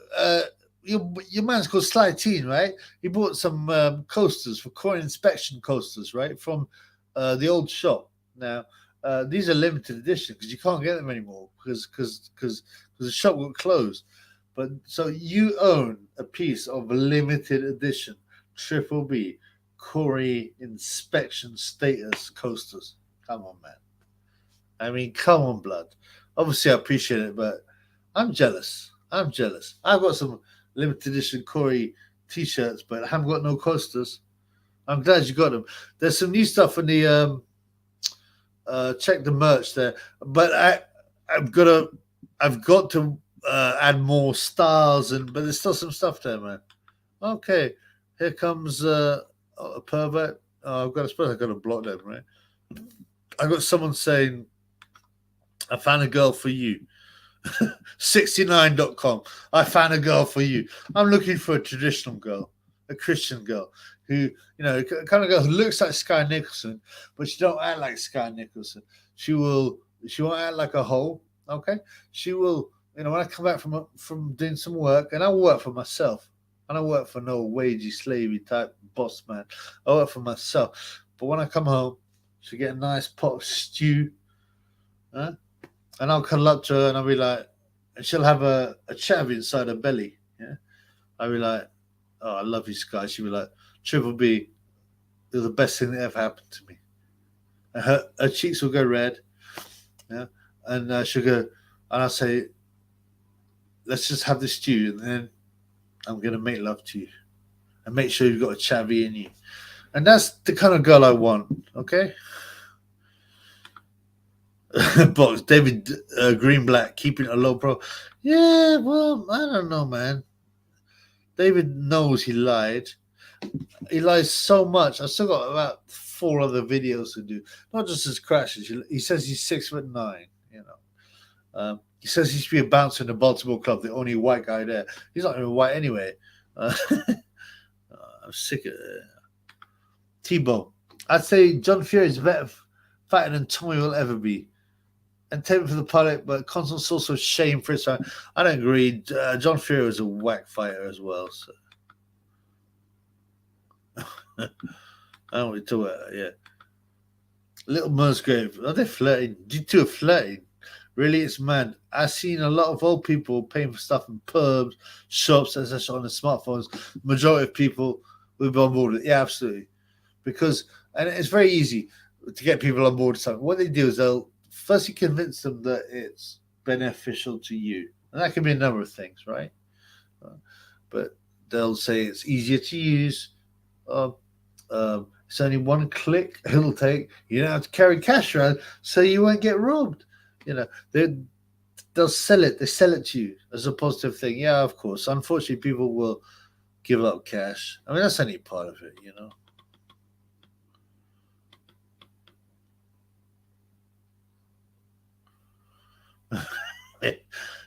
your man's called Sly Teen, right? He bought some coasters for coin inspection coasters, right, from the old shop. Now these are limited edition because you can't get them anymore because the shop got closed. But so you own a piece of limited edition Triple B Corey inspection status coasters. Come on, man. I mean, come on, blood. Obviously, I appreciate it, but I'm jealous. I'm jealous. I've got some limited edition Corey t-shirts, but I haven't got no coasters. I'm glad you got them. There's some new stuff in the check the merch there, but I've got to add more stars but there's still some stuff there, man. Okay, here comes a pervert. Oh, I suppose I've got to block them, right? I got someone saying, I found a girl for you. 69.com. I found a girl for you. I'm looking for a traditional girl, a Christian girl who, kind of girl who looks like Sky Nicholson, but she don't act like Sky Nicholson. She won't act like a hoe. Okay, she will. When I come back from doing some work, and I work for myself. I don't work for no wagey, slavey type boss man. I work for myself. But when I come home, she'll get a nice pot of stew. And I'll cuddle up to her and I'll be like, and she'll have a chav inside her belly. Yeah. I'll be like, oh, I love you, Sky. She'll be like, Triple B, you're the best thing that ever happened to me. And her cheeks will go red. Yeah. And she'll go, and I'll say, let's just have this stew, and then I'm going to make love to you and make sure you've got a chavvy in you. And that's the kind of girl I want, okay? Box, David Greenblatt, keeping a low pro. Yeah, well, I don't know, man. David knows he lied. He lies so much. I still got about 4 other videos to do. Not just his crashes. He says he's 6'9", he says he used to be a bouncer in the Baltimore club, the only white guy there. He's not even white anyway. I'm sick of it. Tebow. I'd say John Fury is better fighter than Tommy will ever be. Entertainment for the public, but constant source of shame for his. I don't agree. John Fury was a whack fighter as well. So. I don't want to talk about that, yeah. Little Musgrave. Are they flirting? You two are flirting. Really, it's mad. I've seen a lot of old people paying for stuff in pubs, shops, etc. on their smartphones. Majority of people will be on board with it. Yeah, absolutely. And it's very easy to get people on board with something. What they do is they'll firstly convince them that it's beneficial to you. And that can be a number of things, right? But they'll say it's easier to use. It's only one click it'll take. You don't have to carry cash around, so you won't get robbed. They'll sell it. They sell it to you as a positive thing. Yeah, of course. Unfortunately, people will give up cash. I mean, that's only part of it,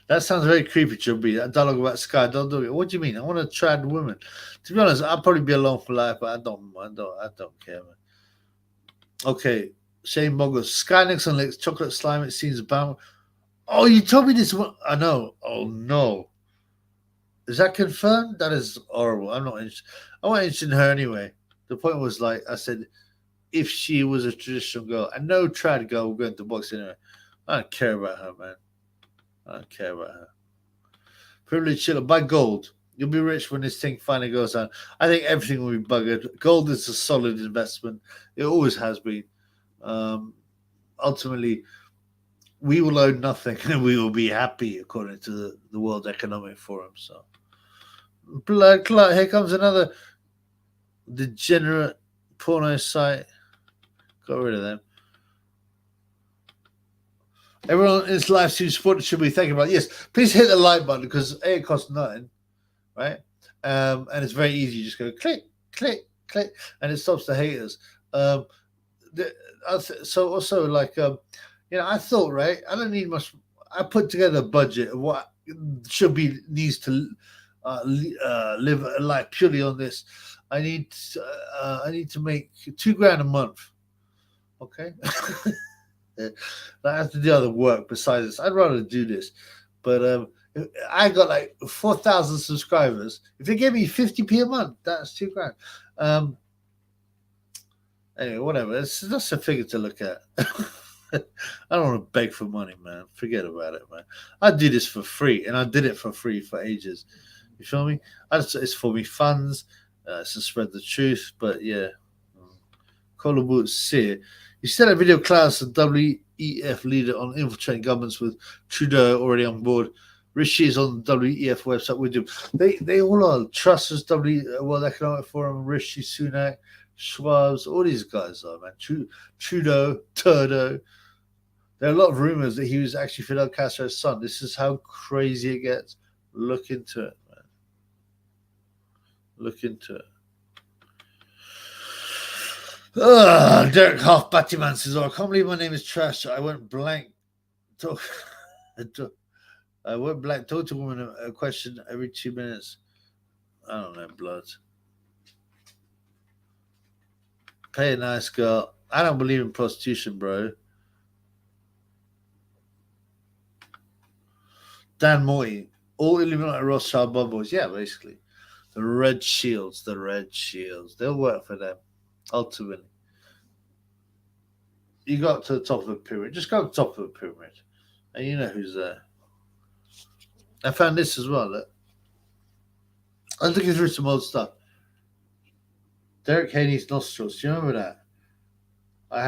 That sounds very creepy, Chubby. That dialogue about Sky, don't do it. What do you mean? I want a trad woman. To be honest, I'll probably be alone for life, but I don't care, man. Okay, Shane Boggles. Sky Nixon licks chocolate slime. It seems about. Oh, you told me this one. I know. Oh no. Is that confirmed? That is horrible. I'm not interested. I wasn't interested in her anyway. The point was, like I said, if she was a traditional girl, and no trad girl will go into boxing anyway. I don't care about her, man. I don't care about her. Privileged chiller. Buy gold. You'll be rich when this thing finally goes down. I think everything will be buggered. Gold is a solid investment. It always has been. Ultimately, we will own nothing and we will be happy, according to the World Economic Forum. So, blood clot. Here comes another degenerate porno site. Got rid of them. Everyone in this live stream support should be thinking about, yes, please hit the like button because it costs nothing, right? And it's very easy. You just go click, click, click, and it stops the haters. So also, like, I thought, right, I don't need much. I put together a budget of what needs to live a life purely on this. I need to make $2,000 a month. Okay. I have to do other work besides this. I'd rather do this, but I got like 4,000 subscribers. If they give me 50p a month, that's $2,000. Anyway, whatever. That's a figure to look at. I don't want to beg for money, man. Forget about it, man. I do this for free, and I did it for free for ages. You feel me? It's for me funds. It's to spread the truth. But yeah, Colabut Sear. You said a video class of WEF leader on infiltrating governments with Trudeau already on board. Rickeh is on the WEF website with him. They all are. Truss is World Economic Forum, Rishi Sunak, Schwab's, all these guys are, man. Trudeau, Turdo. There are a lot of rumors that he was actually Fidel Castro's son. This is how crazy it gets. Look into it, man. Look into it. Derek Half Battyman says, I can't believe my name is trash. I went blank. I went blank. Talk to a woman a question every 2 minutes. I don't know, blood. Pay a nice girl. I don't believe in prostitution, bro. Dan Morty. All Illuminati Rothschild bubbles. Yeah, basically. The Red Shields. They'll work for them. Ultimately. You got to the top of the pyramid. Just go to the top of the pyramid. And you know who's there. I found this as well. Look. I was looking through some old stuff. Derek Haney's nostrils. Do you remember that? I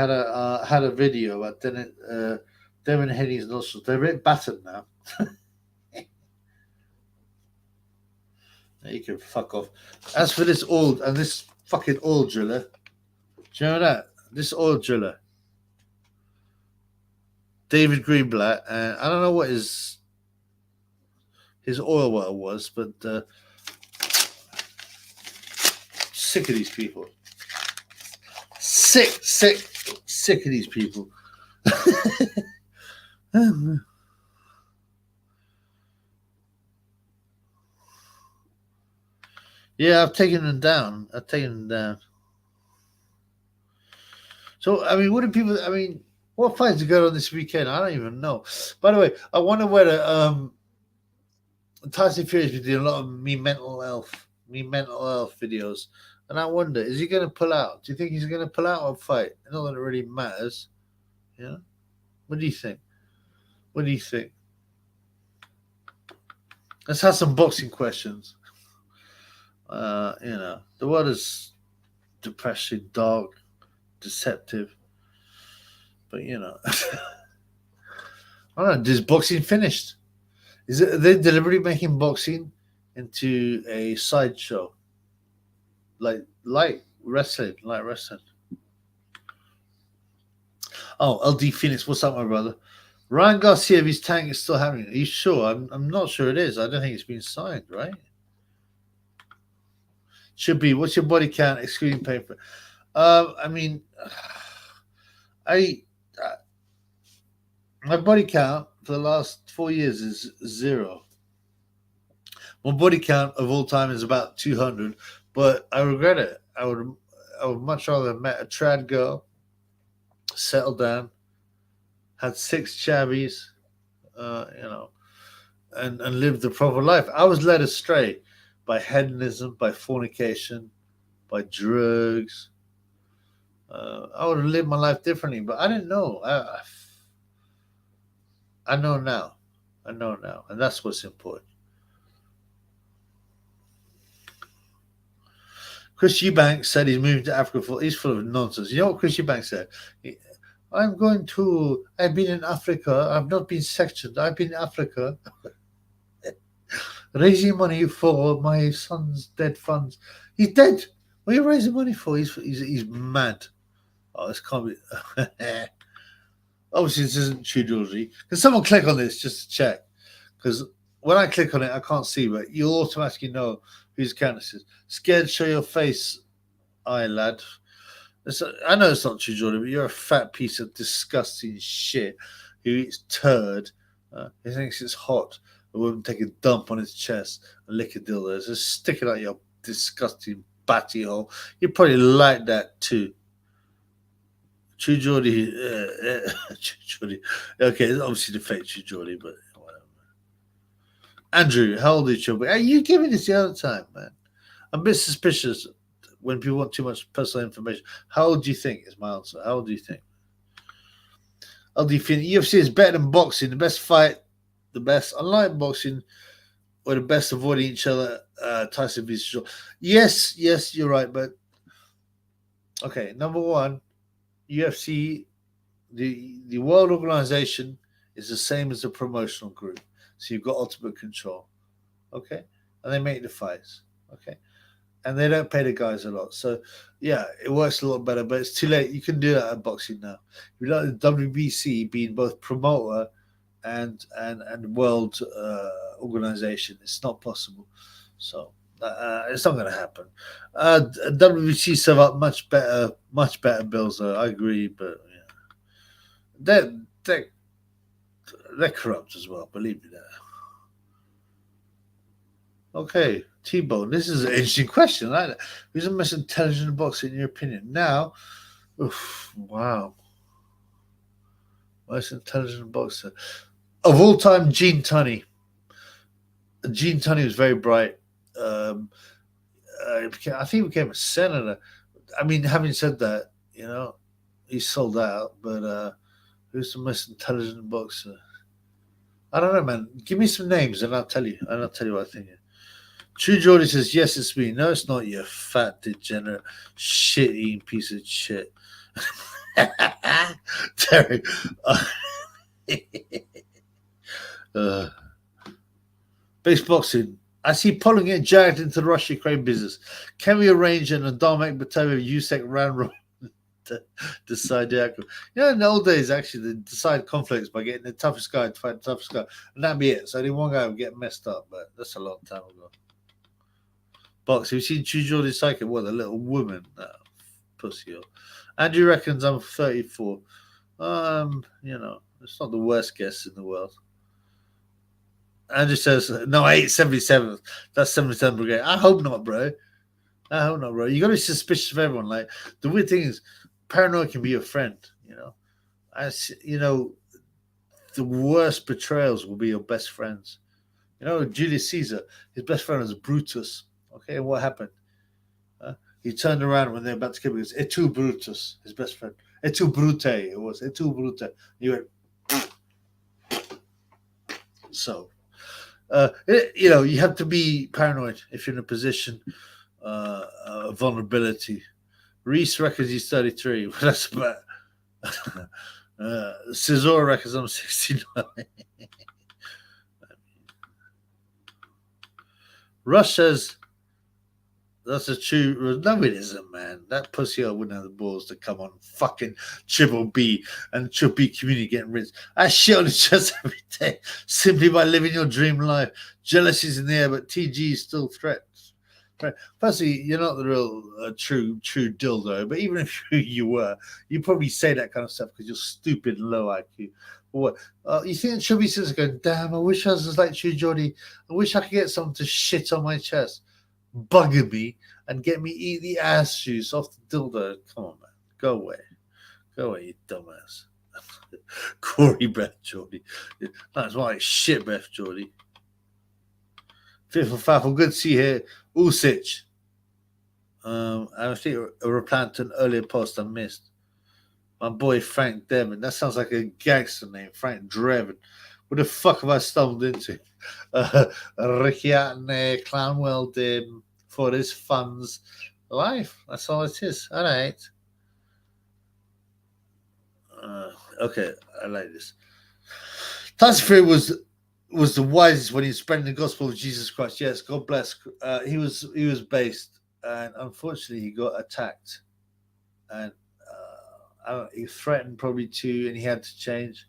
had a video about Devin Haney's nostrils. They're a bit battered now. You can fuck off. As for this fucking oil driller, do you know that? This oil driller, David Greenblatt, and I don't know what his oil well was, but sick of these people. Sick of these people. Yeah, I've taken them down. So, I mean, what fights are going on this weekend? I don't even know. By the way, I wonder whether Tyson Fury has been doing a lot of me mental health videos. And I wonder, is he going to pull out? Do you think he's going to pull out or fight? Not that it really matters. Yeah. What do you think? Let's have some boxing questions. The world is depressing, dark, deceptive. But I don't know. Is boxing finished? Are they deliberately making boxing into a sideshow? Like wrestling. Oh, LD Phoenix, what's up, my brother? Ryan Garcia, if his tank is still happening. Are you sure? I'm not sure it is. I don't think it's been signed, right? Should be. What's your body count excluding paper? My body count for the last 4 years is 0. My body count of all time is about 200, but I regret it. I would much rather have met a trad girl, settled down, had 6 chabbies, and lived a proper life. I was led astray by hedonism, by fornication, by drugs. I would have lived my life differently, but I didn't know. I know now. And that's what's important. Chris Eubanks said he's moving to Africa. He's full of nonsense. You know what Chris Eubanks said? I've been in Africa. I've not been sectioned. I've been in Africa. Raising money for my son's dead funds. He's dead. What are you raising money for? He's mad. Oh, this can't be. Obviously, this isn't true, Geordie. Can someone click on this just to check? Because when I click on it, I can't see, but you'll automatically know whose account this is. Scared, show your face, aye, lad. I know it's not true, Geordie, but you're a fat piece of disgusting shit who eats turd. He thinks it's hot. A woman take a dump on his chest and lick a dildo. Just stick it out your disgusting batty hole. You probably like that too. True Geordie. True Geordie. Okay, it's obviously the fake True Geordie, but whatever. Andrew, how old is you? Are you giving this the other time, man? I'm a bit suspicious when people want too much personal information. How old do you think is my answer? How old do you think? How do you think UFC is better than boxing? The best fight, the best unlike boxing, or the best avoiding each other? Tyson v. Shaw. Yes, you're right. But okay, number one, UFC, the world organization is the same as the promotional group. So you've got ultimate control. Okay? And they make the fights. Okay? And they don't pay the guys a lot. So yeah, it works a lot better, but it's too late. You can do that at boxing now. You like the WBC being both promoter and world organization. It's not possible. So it's not going to happen. WBC serve up much better bills though. I agree, but yeah. They're corrupt as well, believe me that. Okay, T-Bone, this is an interesting question. Like that. Who's the most intelligent boxer in your opinion? Now, wow. Most intelligent boxer. Of all time, Gene Tunney. Gene Tunney was very bright. I think he became a senator. I mean, having said that, he sold out, but who's the most intelligent boxer? I don't know, man. Give me some names and I'll tell you. And I'll tell you what I think. True Geordie says, yes, it's me. No, it's not, you fat, degenerate, shit-eating piece of shit. Terry. Base boxing. I see Poland get dragged into the Russia-Ukraine business. Can we arrange an Adamek Batav USEC round robin to decide the outcome? In the old days, actually, they decide conflicts by getting the toughest guy to fight the toughest guy. And that'd be it. So only one guy would get messed up, but that's a long time ago. Box, have you seen True Geordie Psychic? What, a little woman? Pussy. Andrew reckons I'm 34. It's not the worst guess in the world. Andrew says, no, I ate 77th. That's 77th Brigade. I hope not, bro. You got to be suspicious of everyone. Like, the weird thing is, paranoia can be your friend, the worst betrayals will be your best friends. Julius Caesar, his best friend was Brutus. Okay, and what happened? He turned around when they were about to kill him. He goes, "Et tu, Brutus," his best friend. "Et tu, Brute," it was. "Et tu, Brute." He went. So, you have to be paranoid if you're in a position of vulnerability. Reese reckons he's 33. Well, that's about. Cesar reckons I'm 69. Rush says, that's a true. No, it isn't, man. That pussy wouldn't have the balls to come on fucking Triple B and Triple B community getting rich. I shit on his chest every day simply by living your dream life. Jealousy's in the air, but TG is still threats. Firstly, you're not the real true dildo, but even if you were, you probably say that kind of stuff because you're stupid and low IQ. What you think Chubby says going, damn, I wish I was like True Geordie. I wish I could get someone to shit on my chest, bugging me and get me eat the ass juice off the dildo. Come on, man. Go away, you dumbass. Corey breath Geordie. That's why shit breath Geordie. Fifth of Faffle, good to see you here. Ulsich. I think a reply to an earlier post I missed. My boy Frank Devon. That sounds like a gangster name, Frank Drevin. What the fuck have I stumbled into? Rickeh, Clownwell did for his funds. Life. That's all it is. All right. Okay, I like this. Tyson Fury was the wisest when he was spreading the gospel of Jesus Christ. Yes, God bless. He was based, and unfortunately, he got attacked, and he threatened probably to, and he had to change.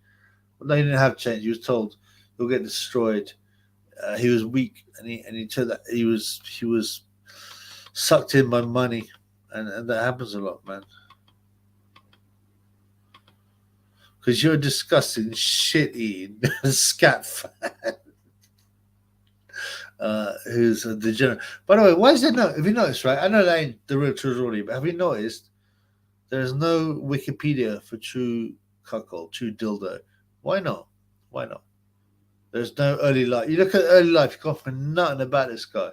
Well, no, he didn't have to change. He was told he'll get destroyed. He was weak, and he took that. He was sucked in by money, and that happens a lot, man. Because you're a disgusting, shit-eating scat fan who's a degenerate. By the way, why is there no? Have you noticed, right? I know that ain't the real True Geordie, but have you noticed there's no Wikipedia for true cuckold, true dildo? Why not? Why not? There's no early life. You look at early life, you can't find nothing about this guy.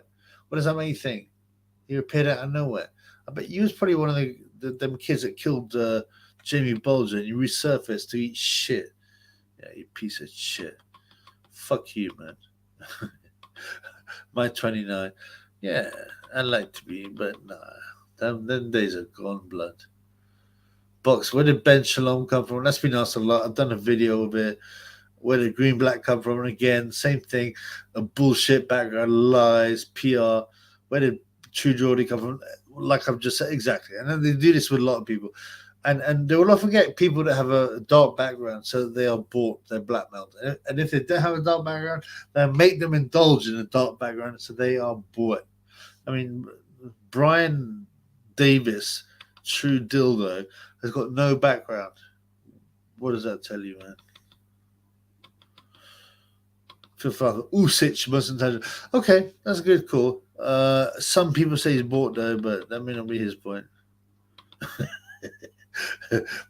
What does that make you think? He appeared out of nowhere. I bet you was probably one of them kids that killed Jamie Bulger and you resurfaced to eat shit. Yeah, you piece of shit. Fuck you, man. My 29. Yeah, I'd like to be, but nah. Them days are gone, blood. Box, where did Ben Shalom come from? That's been asked a lot. I've done a video of it. Where did Green Black come from? And again, same thing. A bullshit background, lies, PR. Where did True Geordie come from? Like I've just said, exactly. And then they do this with a lot of people. And they will often get people that have a dark background, so they are bought, they're blackmailed. And if they don't have a dark background, they'll make them indulge in a dark background, so they are bought. I mean, Brian Davis, True Dildo, has got no background. What does that tell you, man? Fifth Father, Usic mustn't have. Okay, that's a good call. Some people say he's bought though, but that may not be his point.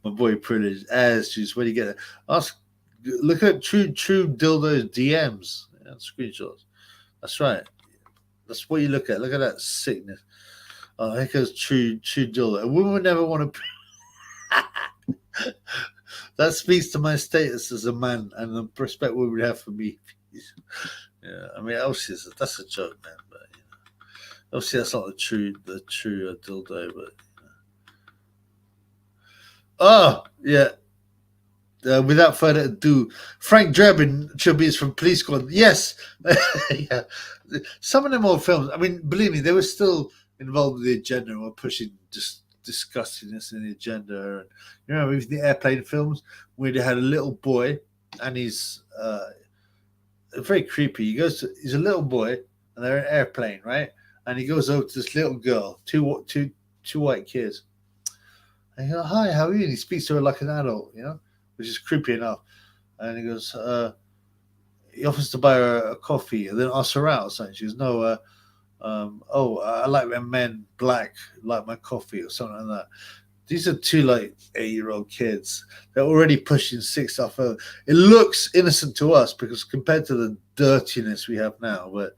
My boy Privilege, as juice. Where do you get it? Look at True Dildo's DMs and screenshots. That's right. That's what you look at. Look at that sickness. Oh, here goes True Dildo. A woman would never want to. That speaks to my status as a man and the respect we would have for me. Yeah, I mean, obviously that's a joke, man. But you know, obviously that's not the true dildo. But oh yeah. Without further ado, Frank Drebin Chubby is from Police Squad. Yes, yeah. Some of them old films. I mean, believe me, they were still involved with the agenda and were pushing just disgustingness in the agenda. And you remember even the airplane films where they had a little boy and he's very creepy. He's a little boy and they're in an airplane, right? And he goes over to this little girl, two white kids. And he goes, "Hi, how are you?" And he speaks to her like an adult, you know, which is creepy enough. And he goes, he offers to buy her a coffee and then asks her out or something. She goes, "No, I like when men black like my coffee," or something like that. These are two like 8-year-old kids. They're already pushing 6 off. It looks innocent to us because compared to the dirtiness we have now, but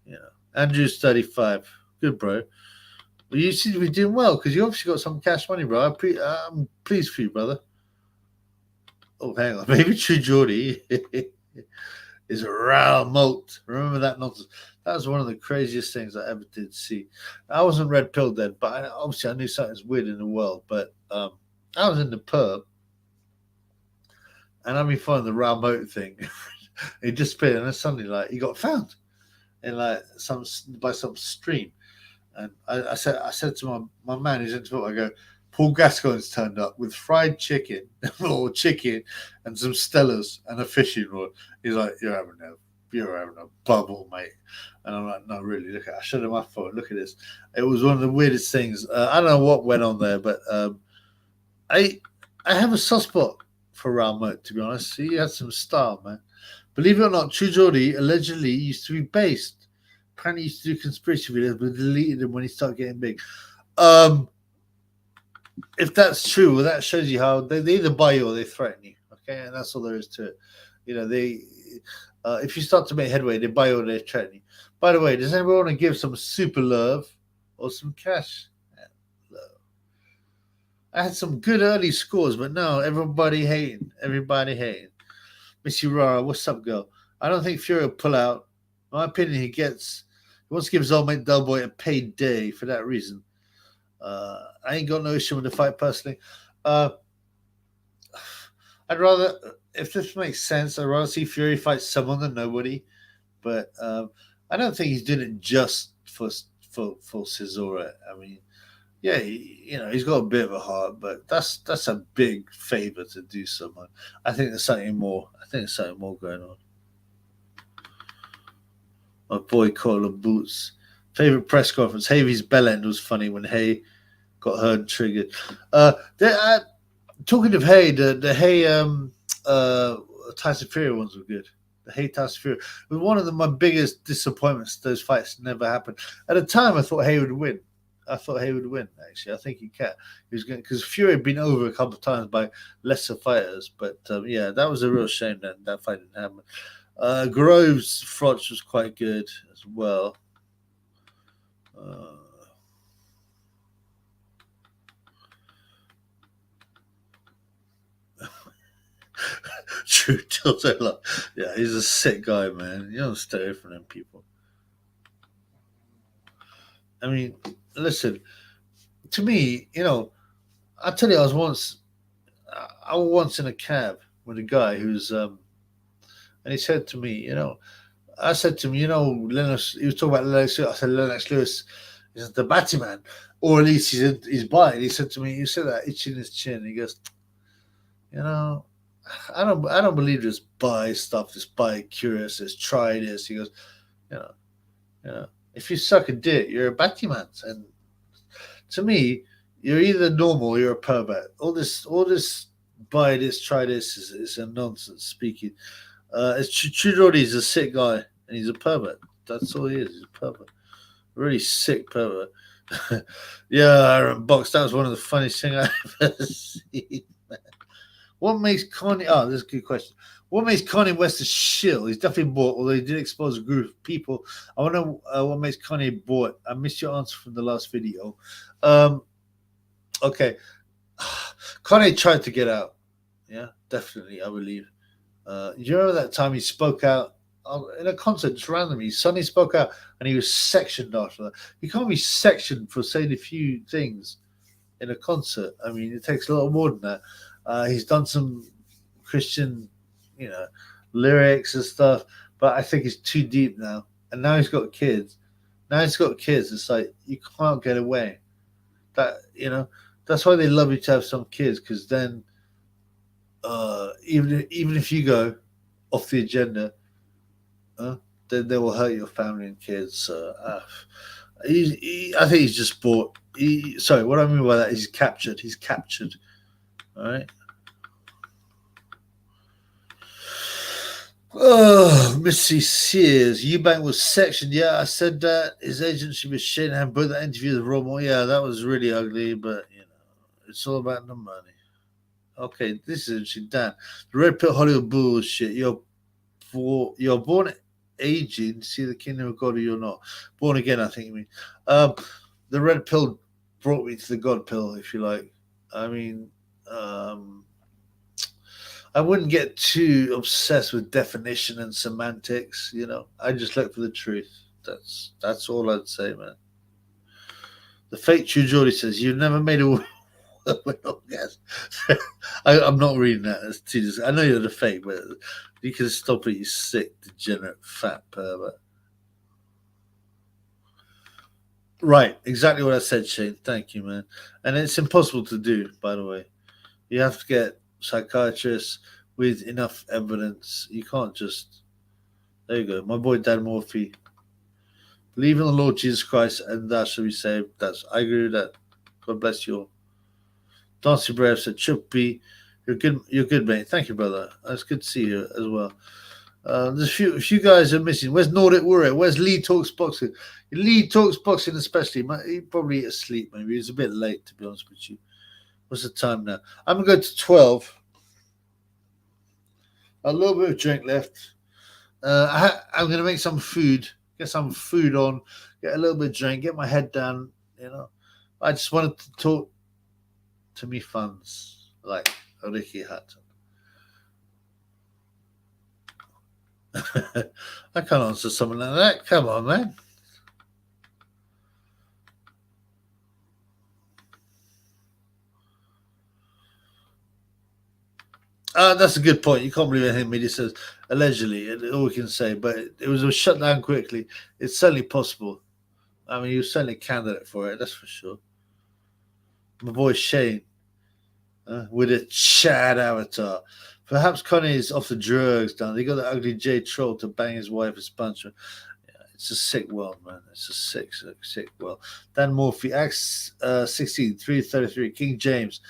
you know, Andrew's 35. Good, bro. Well, you seem to be doing well because you obviously got some cash money, bro. I'm pleased for you, brother. Oh, hang on. Maybe True Geordie is a round moat. Remember that nonsense? That was one of the craziest things I ever did see. I wasn't red pilled then, but obviously I knew something's weird in the world. But I was in the pub, and I've been following the round moat thing. He disappeared, and then suddenly, like, he got found in like some stream. And I said to my man who's into football, I go, "Paul Gascoigne's turned up with fried chicken or chicken and some Stellas and a fishing rod." He's like, you're having a bubble, mate." And I'm like, "No, really, I showed him my phone. Look at this." It was one of the weirdest things. I don't know what went on there, but I have a soft spot for Ralmo, to be honest. He had some style, man. Believe it or not, True Geordie allegedly used to be based. Apparently used to do conspiracy videos, but deleted them when he started getting big. If that's true, well, that shows you how they either buy you or they threaten you. Okay, and that's all there is to it. You know, if you start to make headway, they buy you or they threaten you. By the way, does anyone want to give some super love or some cash love? I had some good early scores, but no, everybody hating. Missy Rara, what's up, girl? I don't think Fury will pull out. In my opinion, he wants to give his old mate Delboy a paid day for that reason. I ain't got no issue with the fight personally. I'd rather, if this makes sense, I'd rather see Fury fight someone than nobody. But I don't think he's doing it just for Cesaro. I mean, yeah, he's got a bit of a heart, but that's a big favor to do someone. I think there's something more. Going on. My boy Colin Boots. Favorite press conference. Havy's bell end was funny when Hay got hurt and triggered. Talking of Hay, the Hay Tyson Fury ones were good. The Hay Tyson Fury was one of my biggest disappointments. Those fights never happened. At the time, I thought Hay would win. Actually. I think he can. He was going because Fury had been over a couple of times by lesser fighters. But yeah, that was a real shame that fight didn't happen. Grove's Frotch was quite good as well. True, yeah, he's a sick guy, man. You don't stay away from them people. I mean, listen, to me, I tell you, I was once in a cab with a guy and he said to me, I said to him, Lennox, he was talking about Lennox Lewis. I said, Lennox Lewis is the Batman, or at least he's by it. He said to me, you said that, itching his chin. He goes, I don't believe just buy stuff, just buy curious, just try this. He goes, you know, if you suck a dick, you're a Batman. And to me, you're either normal or you're a pervert. All this buy this, try this is a nonsense speaking. Geordie's a sick guy and he's a pervert. That's all he is. He's a pervert. A really sick pervert. Yeah, Aaron Box, that was one of the funniest things I've ever seen. What makes Kanye? Oh, this is a good question. What makes Kanye West a shill? He's definitely bought, although he did expose a group of people. I want to know what makes Kanye bought. I missed your answer from the last video. Okay. Kanye tried to get out. Yeah, definitely, I believe. You remember that time he spoke out in a concert just randomly? He suddenly spoke out and he was sectioned after that. You can't be sectioned for saying a few things in a concert. I mean, it takes a lot more than that. He's done some Christian, lyrics and stuff, but I think it's too deep now. And now he's got kids. It's like you can't get away. That's why they love you to have some kids, because then, even if you go off the agenda, then they will hurt your family and kids. I think he's just bought. Sorry, what I mean by that is he's captured. He's captured. All right. Oh, Missy Sears, Eubank was sectioned. Yeah, I said that. His agent should be ashamed to have both that interview with Romo. Yeah, that was really ugly, but it's all about the money. Okay, this is interesting. Dan, the Red Pill Hollywood bullshit. You're born aging to see the kingdom of God, or you're not. Born again, I think you mean. The Red Pill brought me to the God Pill, if you like. I mean, I wouldn't get too obsessed with definition and semantics. I just look for the truth. That's all I'd say, man. The fake True Geordie says you've never made a yes. I'm not reading that. That's too. I know you're the fake, but you can stop it. You sick, degenerate, fat pervert. Right, exactly what I said, Shane. Thank you, man. And it's impossible to do, by the way. You have to get psychiatrists with enough evidence. You can't just. There you go. My boy Dan Morphy. Believe in the Lord Jesus Christ and thou shalt be saved. I agree with that. God bless you all. Darcy Brave said, Chuppy, you're good, mate. Thank you, brother. It's good to see you as well. There's a few guys are missing. Where's Nordic Warrior? Where's Lee Talks Boxing? Lee Talks Boxing especially. He's probably asleep, maybe. He's a bit late, to be honest with you. What's the time now? I'm going to go to 12. A little bit of drink left. I'm going to make some food. Get some food on. Get a little bit of drink. Get my head down. I just wanted to talk to me fans like Rickeh Hatton. I can't answer something like that. Come on, man. That's a good point. You can't believe anything media says. Allegedly, all we can say, but it was shut down quickly. It's certainly possible. I mean, he was certainly a candidate for it, that's for sure. My boy Shane, with a Chad avatar. Perhaps Connie's off the drugs, Dan. They got that ugly J troll to bang his wife as puncher. Yeah, it's a sick world, man. It's a sick world. Dan Morphy, Acts 16, 333, King James.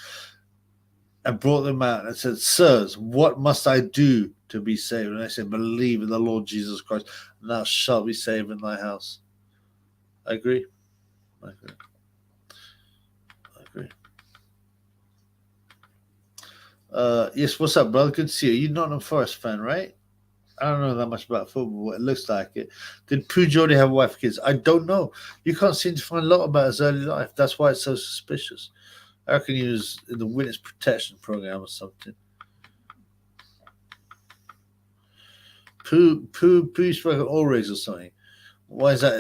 And brought them out and said, Sirs, what must I do to be saved? And they said, believe in the Lord Jesus Christ, and thou shalt be saved in thy house. I agree. Yes, what's up, brother? Good to see you. You're Nottingham Forest fan, right? I don't know that much about football, but it looks like it. Did Pooh Geordie have a wife and kids? I don't know. You can't seem to find a lot about his early life. That's why it's so suspicious. I reckon he was in the witness protection program or something. Pooh used to work at Allrig's or something. Why is that?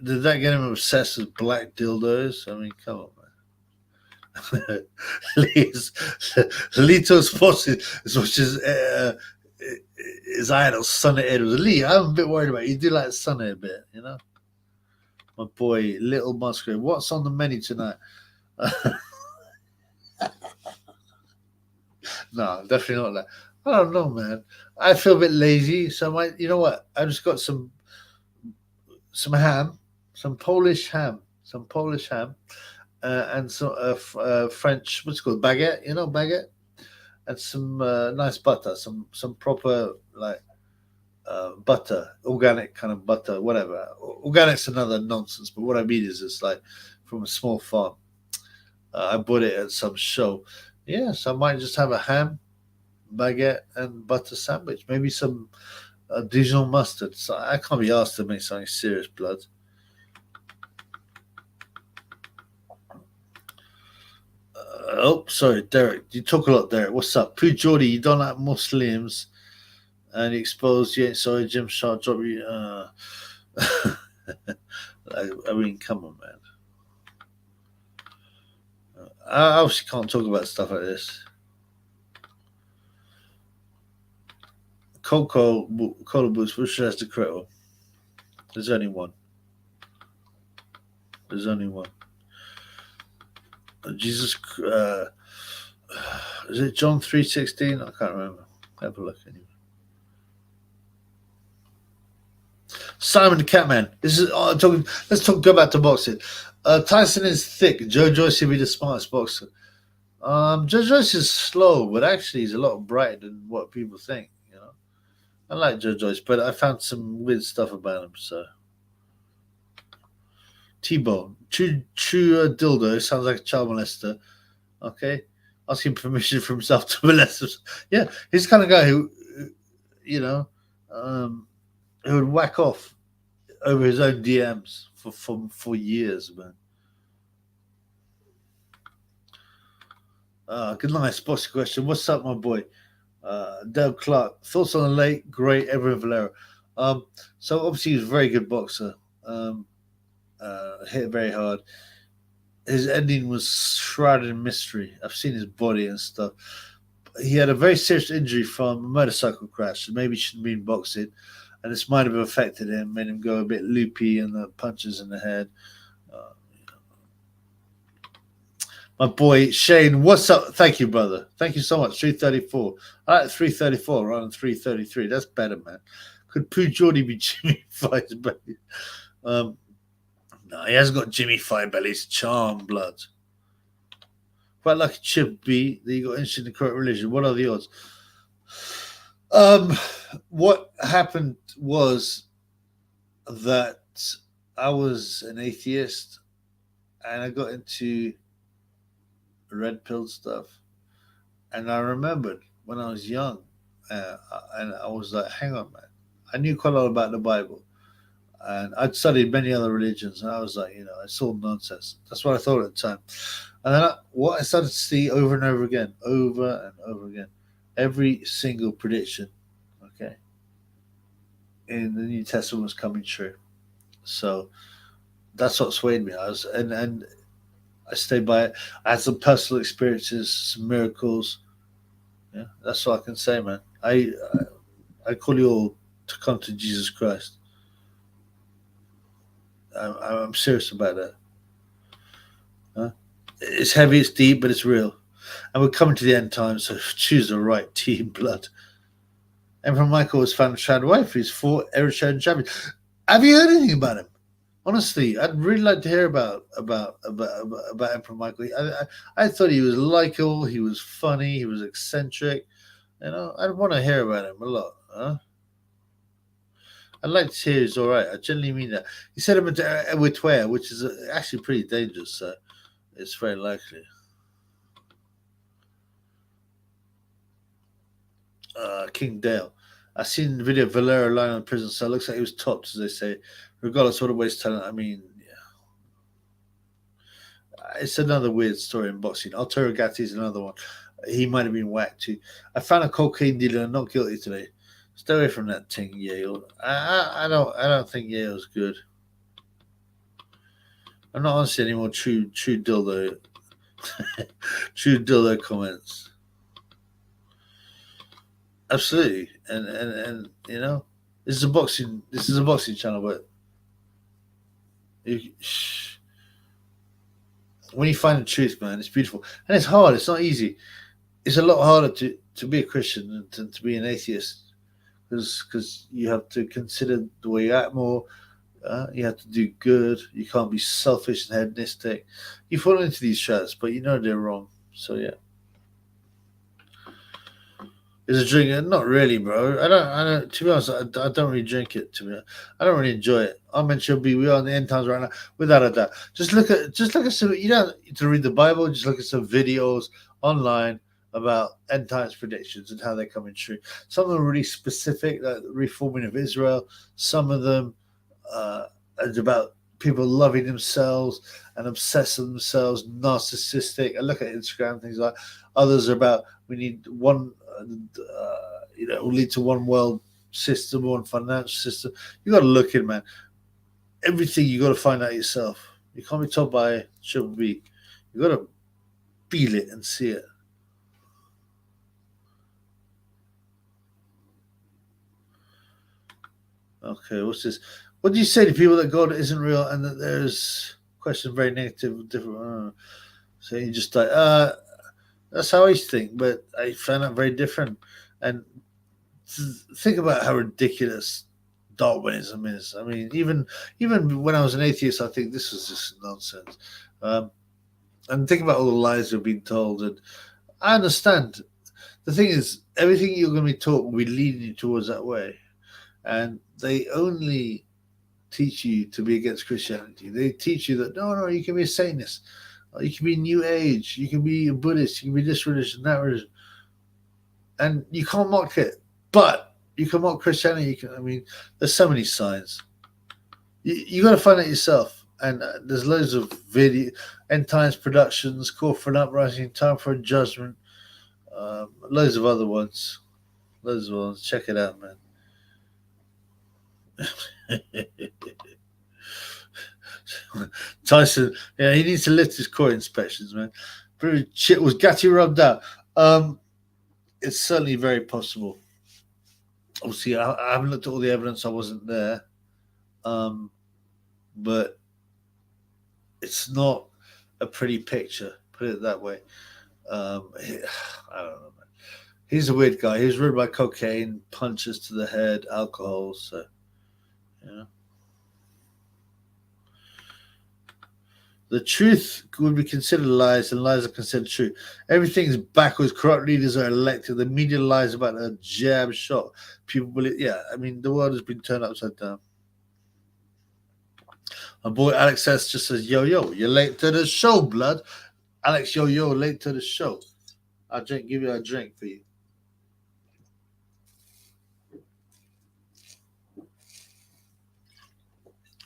Did that get him obsessed with black dildos? I mean, come on, man. Lito's force is what his idol, Sunhead, was Lee. I'm a bit worried about it. You do like Sunhead a bit, you know? My boy, Little Musgrave. What's on the menu tonight? No, definitely not that. I don't know, man. I feel a bit lazy, so I might. You know what? I just got some ham, some Polish ham, and some French. What's it called? Baguette. You know, baguette, and some nice butter. Some proper like butter, organic kind of butter, whatever. Organic's another nonsense, but what I mean is it's like from a small farm. I bought it at some show. Yeah, so I might just have a ham, baguette, and butter sandwich. Maybe some Dijon mustard. So I can't be asked to make something serious, blood. Oh, sorry, Derek. You talk a lot, Derek. What's up? Pooh Geordie, you don't like Muslims and you exposed, yeah, sorry, Jim Sharp, drop you. I mean, come on, man. I obviously can't talk about stuff like this. Cola Boost, which has the correct one? There's only one. Jesus, is it John 3:16? I can't remember. Have a look anyway. Simon the Catman. This is talking. Go back to boxing. Tyson is thick. Joe Joyce will be the smartest boxer. Joe Joyce is slow, but actually he's a lot brighter than what people think. You know, I like Joe Joyce, but I found some weird stuff about him. So T-Bone, true dildo sounds like a child molester. Okay, asking permission for himself to molest him. Yeah, he's the kind of guy who, you know, who would whack off over his own DMs for years, man. Good night, bossy question. What's up, my boy? Dale Clark. Thoughts on the late, great Edwin Valero? So obviously he was a very good boxer. Hit very hard. His ending was shrouded in mystery. I've seen his body and stuff. He had a very serious injury from a motorcycle crash. Maybe he shouldn't be in boxing. And this might have affected him, made him go a bit loopy and the punches in the head. My boy Shane, what's up? Thank you, brother. Thank you so much. 334. I like 334 rather than 333. That's better, man. Could Pooh Geordie be Jimmy Five's belly? No, he hasn't got Jimmy Five belly's charm, blood. Quite lucky Chip B that you got interested in the correct religion. What are the odds? What happened was that I was an atheist and I got into red pill stuff. And I remembered when I was young and I was like, hang on, man. I knew quite a lot about the Bible. And I'd studied many other religions, and I was like, it's all nonsense. That's what I thought at the time. And then what I started to see over and over again, every single prediction, okay, in the New Testament was coming true. So that's what swayed me. And I stayed by it. I had some personal experiences, some miracles. Yeah, that's all I can say, man. I call you all to come to Jesus Christ. I'm serious about that. It's heavy, it's deep, but it's real. And we're coming to the end time, so choose the right team, blood. Emperor Michael was found Shad wife. He's fought Eric Shad champion. Have you heard anything about him? Honestly, I'd really like to hear about Emperor Michael. I thought he was likable, he was funny, he was eccentric. I'd want to hear about him a lot. I'd like to hear he's all right. I genuinely mean that. He said him to Edward Ware, which is actually pretty dangerous, so it's very likely. King Dale. I seen the video of Valera lying on the prison cell. Looks like he was topped, as they say, regardless of what weight talent. I mean, yeah. It's another weird story in boxing. Arturo Gatti is another one. He might have been whacked too. I found a cocaine dealer not guilty today. Stay away from that thing, Yale. I don't think Yale's good. I'm not answering any more true dildo true dildo comments. Absolutely. And you know, this is a boxing channel, but when you find the truth, man, it's beautiful. And it's hard, it's not easy. It's a lot harder to be a Christian than to be an atheist. Because you have to consider the way you act more. You have to do good. You can't be selfish and hedonistic. You fall into these traps, but you know they're wrong. So yeah, is a drink? Not really, bro. I don't. To be honest, I don't really drink it. To me, I don't really enjoy it. I mentioned we are in the end times right now, without a doubt. Just look at some. You don't need to read the Bible. Just look at some videos online about end times predictions and how they're coming true. Some of them are really specific, like the reforming of Israel. Some of them is about people loving themselves and obsessing themselves, narcissistic. I look at Instagram, things like. Others are about we need one, will lead to one world system, one financial system. You got to look in, man. Everything you got to find out yourself. You can't be told by Triple B. You got to feel it and see it. Okay, what's this? What do you say to people that God isn't real and that there's questions very negative, different? So you just like, that's how I used to think, but I found out very different. And think about how ridiculous Darwinism is. I mean, even when I was an atheist, I think this was just nonsense. And think about all the lies we've been told. And I understand. The thing is, everything you're going to be taught will be leading you towards that way. And they only teach you to be against Christianity. They teach you that, no, you can be a Satanist. You can be New Age. You can be a Buddhist. You can be this religion, that religion. And you can't mock it. But you can mock Christianity. There's so many signs. You got to find it yourself. And there's loads of video, end times productions, Call for an Uprising, Time for a Judgment, loads of other ones. Check it out, man. Tyson, yeah, he needs to lift his core inspections, man. Was Gatti rubbed out? It's certainly very possible. Obviously, I haven't looked at all the evidence. I wasn't there, but it's not a pretty picture. Put it that way. I don't know, man. He's a weird guy. He was ruined by cocaine, punches to the head, alcohol. So, yeah. The truth would be considered lies, and lies are considered true. Everything's backwards. Corrupt leaders are elected. The media lies about a jab shot. People believe, the world has been turned upside down. My boy Alex S just says, yo, you're late to the show, blood. Alex, yo, late to the show. I'll give you a drink for you.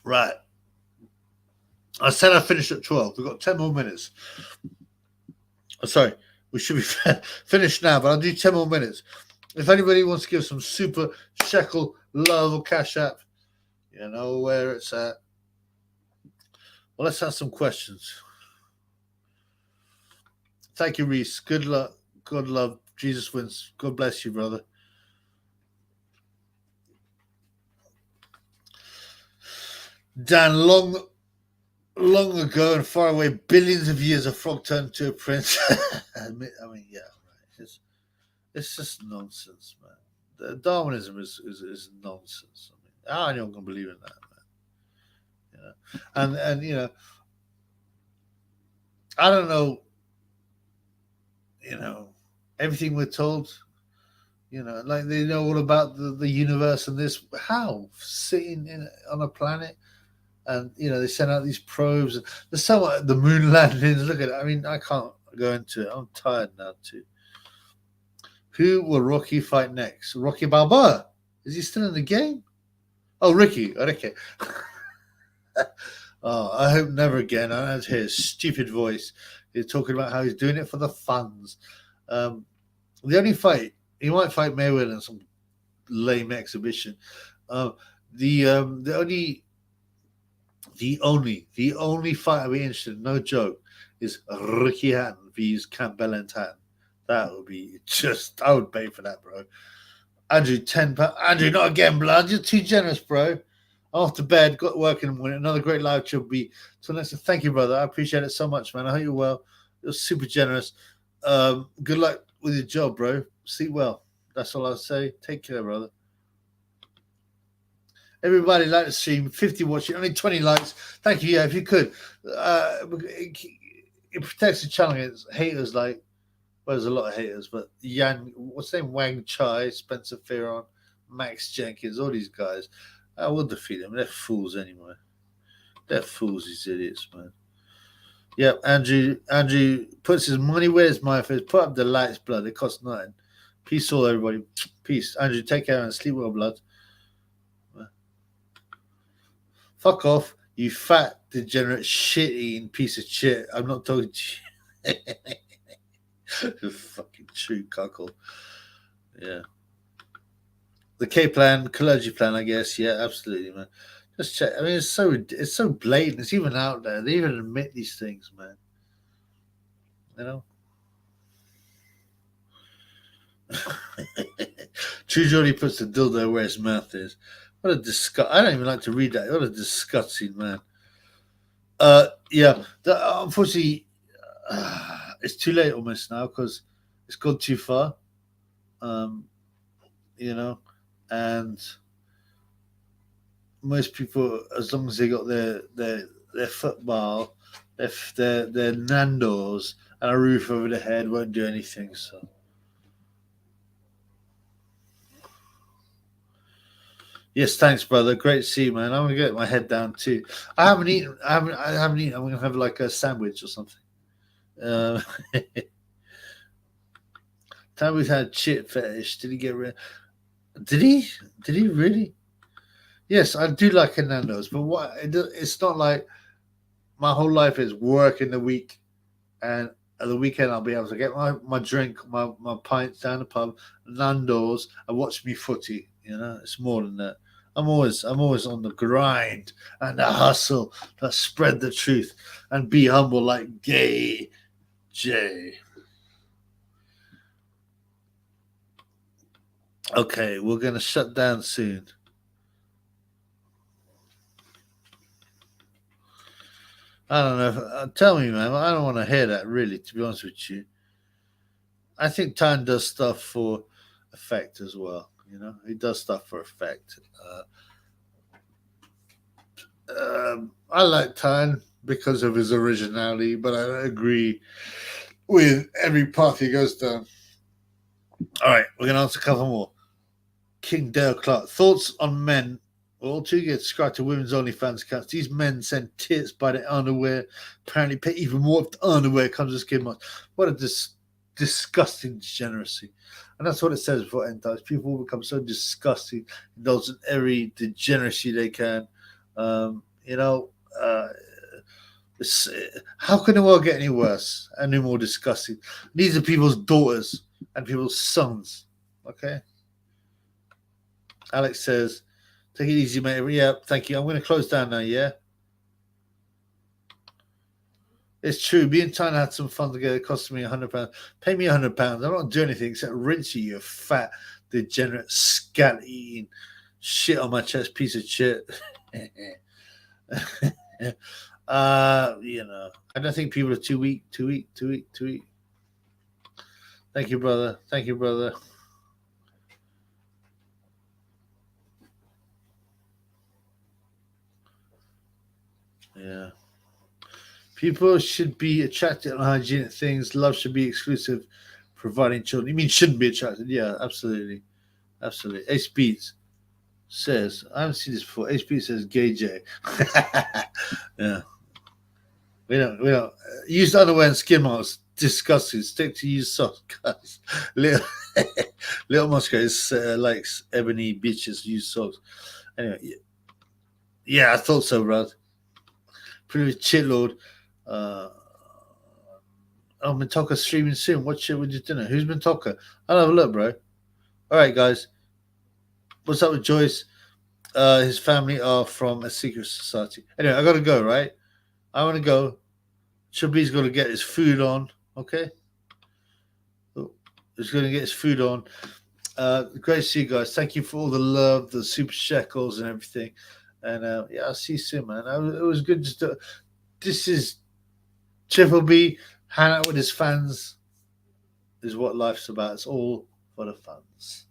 Right. I said I finished at 12. We've got 10 more minutes. Sorry, we should be finished now, but I'll do 10 more minutes. If anybody wants to give some super shekel love or cash app, you know where it's at. Well, let's have some questions. Thank you, Reese. Good luck. God love. Jesus wins. God bless you, brother. Dan, long ago and far away, billions of years, a frog turned to a prince. It's just nonsense, man. Darwinism is nonsense. How anyone can believe in that, man? And I don't know. Everything we're told. Like they know all about the universe and this. How sitting on a planet. And they send out these probes. And there's somewhat the moon landings. Look at it. I can't go into it. I'm tired now too. Who will Rocky fight next? Rocky Balboa. Is he still in the game? Oh, Rickeh. Oh, I hope never again. I don't hear his stupid voice. He's talking about how he's doing it for the funds. The only fight, he might fight Mayweather in some lame exhibition. The only fight I'd be interested in, no joke, is Rickeh Hatton vs Campbell and Hatton. That would be just, I would pay for that, bro. Andrew, £10. Andrew, not again, blood. You're too generous, bro. Off to bed, got work in the morning. Another great live show will be. So next, thank you, brother. I appreciate it so much, man. I hope you're well. You're super generous. Good luck with your job, bro. Sleep well. That's all I'll say. Take care, brother. Everybody like the stream. 50 watching, only 20 likes. Thank you. Yeah, if you could. It protects the channel against haters like, well, there's a lot of haters, but what's his name? Wang Chai, Spencer Fearon, Max Jenkins, all these guys. I will defeat them. They're fools anyway. They're fools, these idiots, man. Yep, Andrew puts his money where his mouth is. Put up the lights, blood. It costs nothing. Peace all, everybody. Peace. Andrew, take care and sleep well, blood. Fuck off, you fat, degenerate, shit-eating piece of shit. I'm not talking to you. Fucking true cuckle. Yeah. The K plan, clergy plan, I guess. Yeah, absolutely, man. Just check. I mean, it's so blatant. It's even out there. They even admit these things, man. You know. True Geordie puts the dildo where his mouth is. What a disgust! I don't even like to read that. What a disgusting man. Yeah. Unfortunately, it's too late almost now because it's gone too far. You know. And most people, as long as they got their football, their Nando's, and a roof over their head, won't do anything. So, yes, thanks, brother. Great to see you, man. I'm gonna get my head down too. I haven't eaten. I haven't eaten. I'm gonna have like a sandwich or something. Tammy's had shit fetish. Did he get rid? Did he? Did he really? Yes, I do like a Nando's, but what? It's not like my whole life is work in the week, and at the weekend I'll be able to get my drink, my pints down the pub, Nando's, and watch me footy. You know, it's more than that. I'm always on the grind and the hustle to spread the truth and be humble like Gay J. Okay, we're gonna shut down soon. I don't know. Tell me, man. I don't want to hear that, really, to be honest with you. I think Tan does stuff for effect as well. You know, he does stuff for effect. I like Tan because of his originality, but I don't agree with every path he goes down. All right, we're going to answer a couple more. King Dale Clark. Thoughts on men? All too get subscribed to women's OnlyFans accounts. These men send tits by the underwear. Apparently pay even more if the underwear comes with skin marks. What a disgusting degeneracy. And that's what it says before end times. People will become so disgusting, indulge in every degeneracy they can. How can the world get any worse and any more disgusting? These are people's daughters and people's sons. Okay? Alex says, take it easy, mate. Yeah, thank you. I'm going to close down now, yeah? It's true. Me and China had some fun together. It cost me £100. Pay me £100. I'm not doing anything except rinse you fat, degenerate, scat-eating shit on my chest, piece of shit. I don't think people are too weak. Thank you, brother. Yeah. People should be attracted to hygienic things. Love should be exclusive, providing children. You mean shouldn't be attracted? Yeah, absolutely. Ace Beats says, I haven't seen this before. Ace Beats says, gay J. Yeah. We don't. Use underwear and skin marks. Disgusting. Stick to used socks, guys. Little Moscow is likes ebony bitches, use socks. Anyway, yeah, I thought so, bro. Pretty much shitlord. Oh, Mintoka streaming soon. What shit would you dinner? Who's Mintoka? I'll have a look, bro. All right, guys. What's up with Joyce? His family are from a secret society. Anyway, I gotta go, right? I want to go. Chubby's got to get his food on. Okay. He's going to get his food on. Great to see you guys. Thank you for all the love, the super shekels and everything. And yeah, I'll see you soon, man. It was good. This is Triple B. Hang out with his fans is what life's about. It's all for the fans.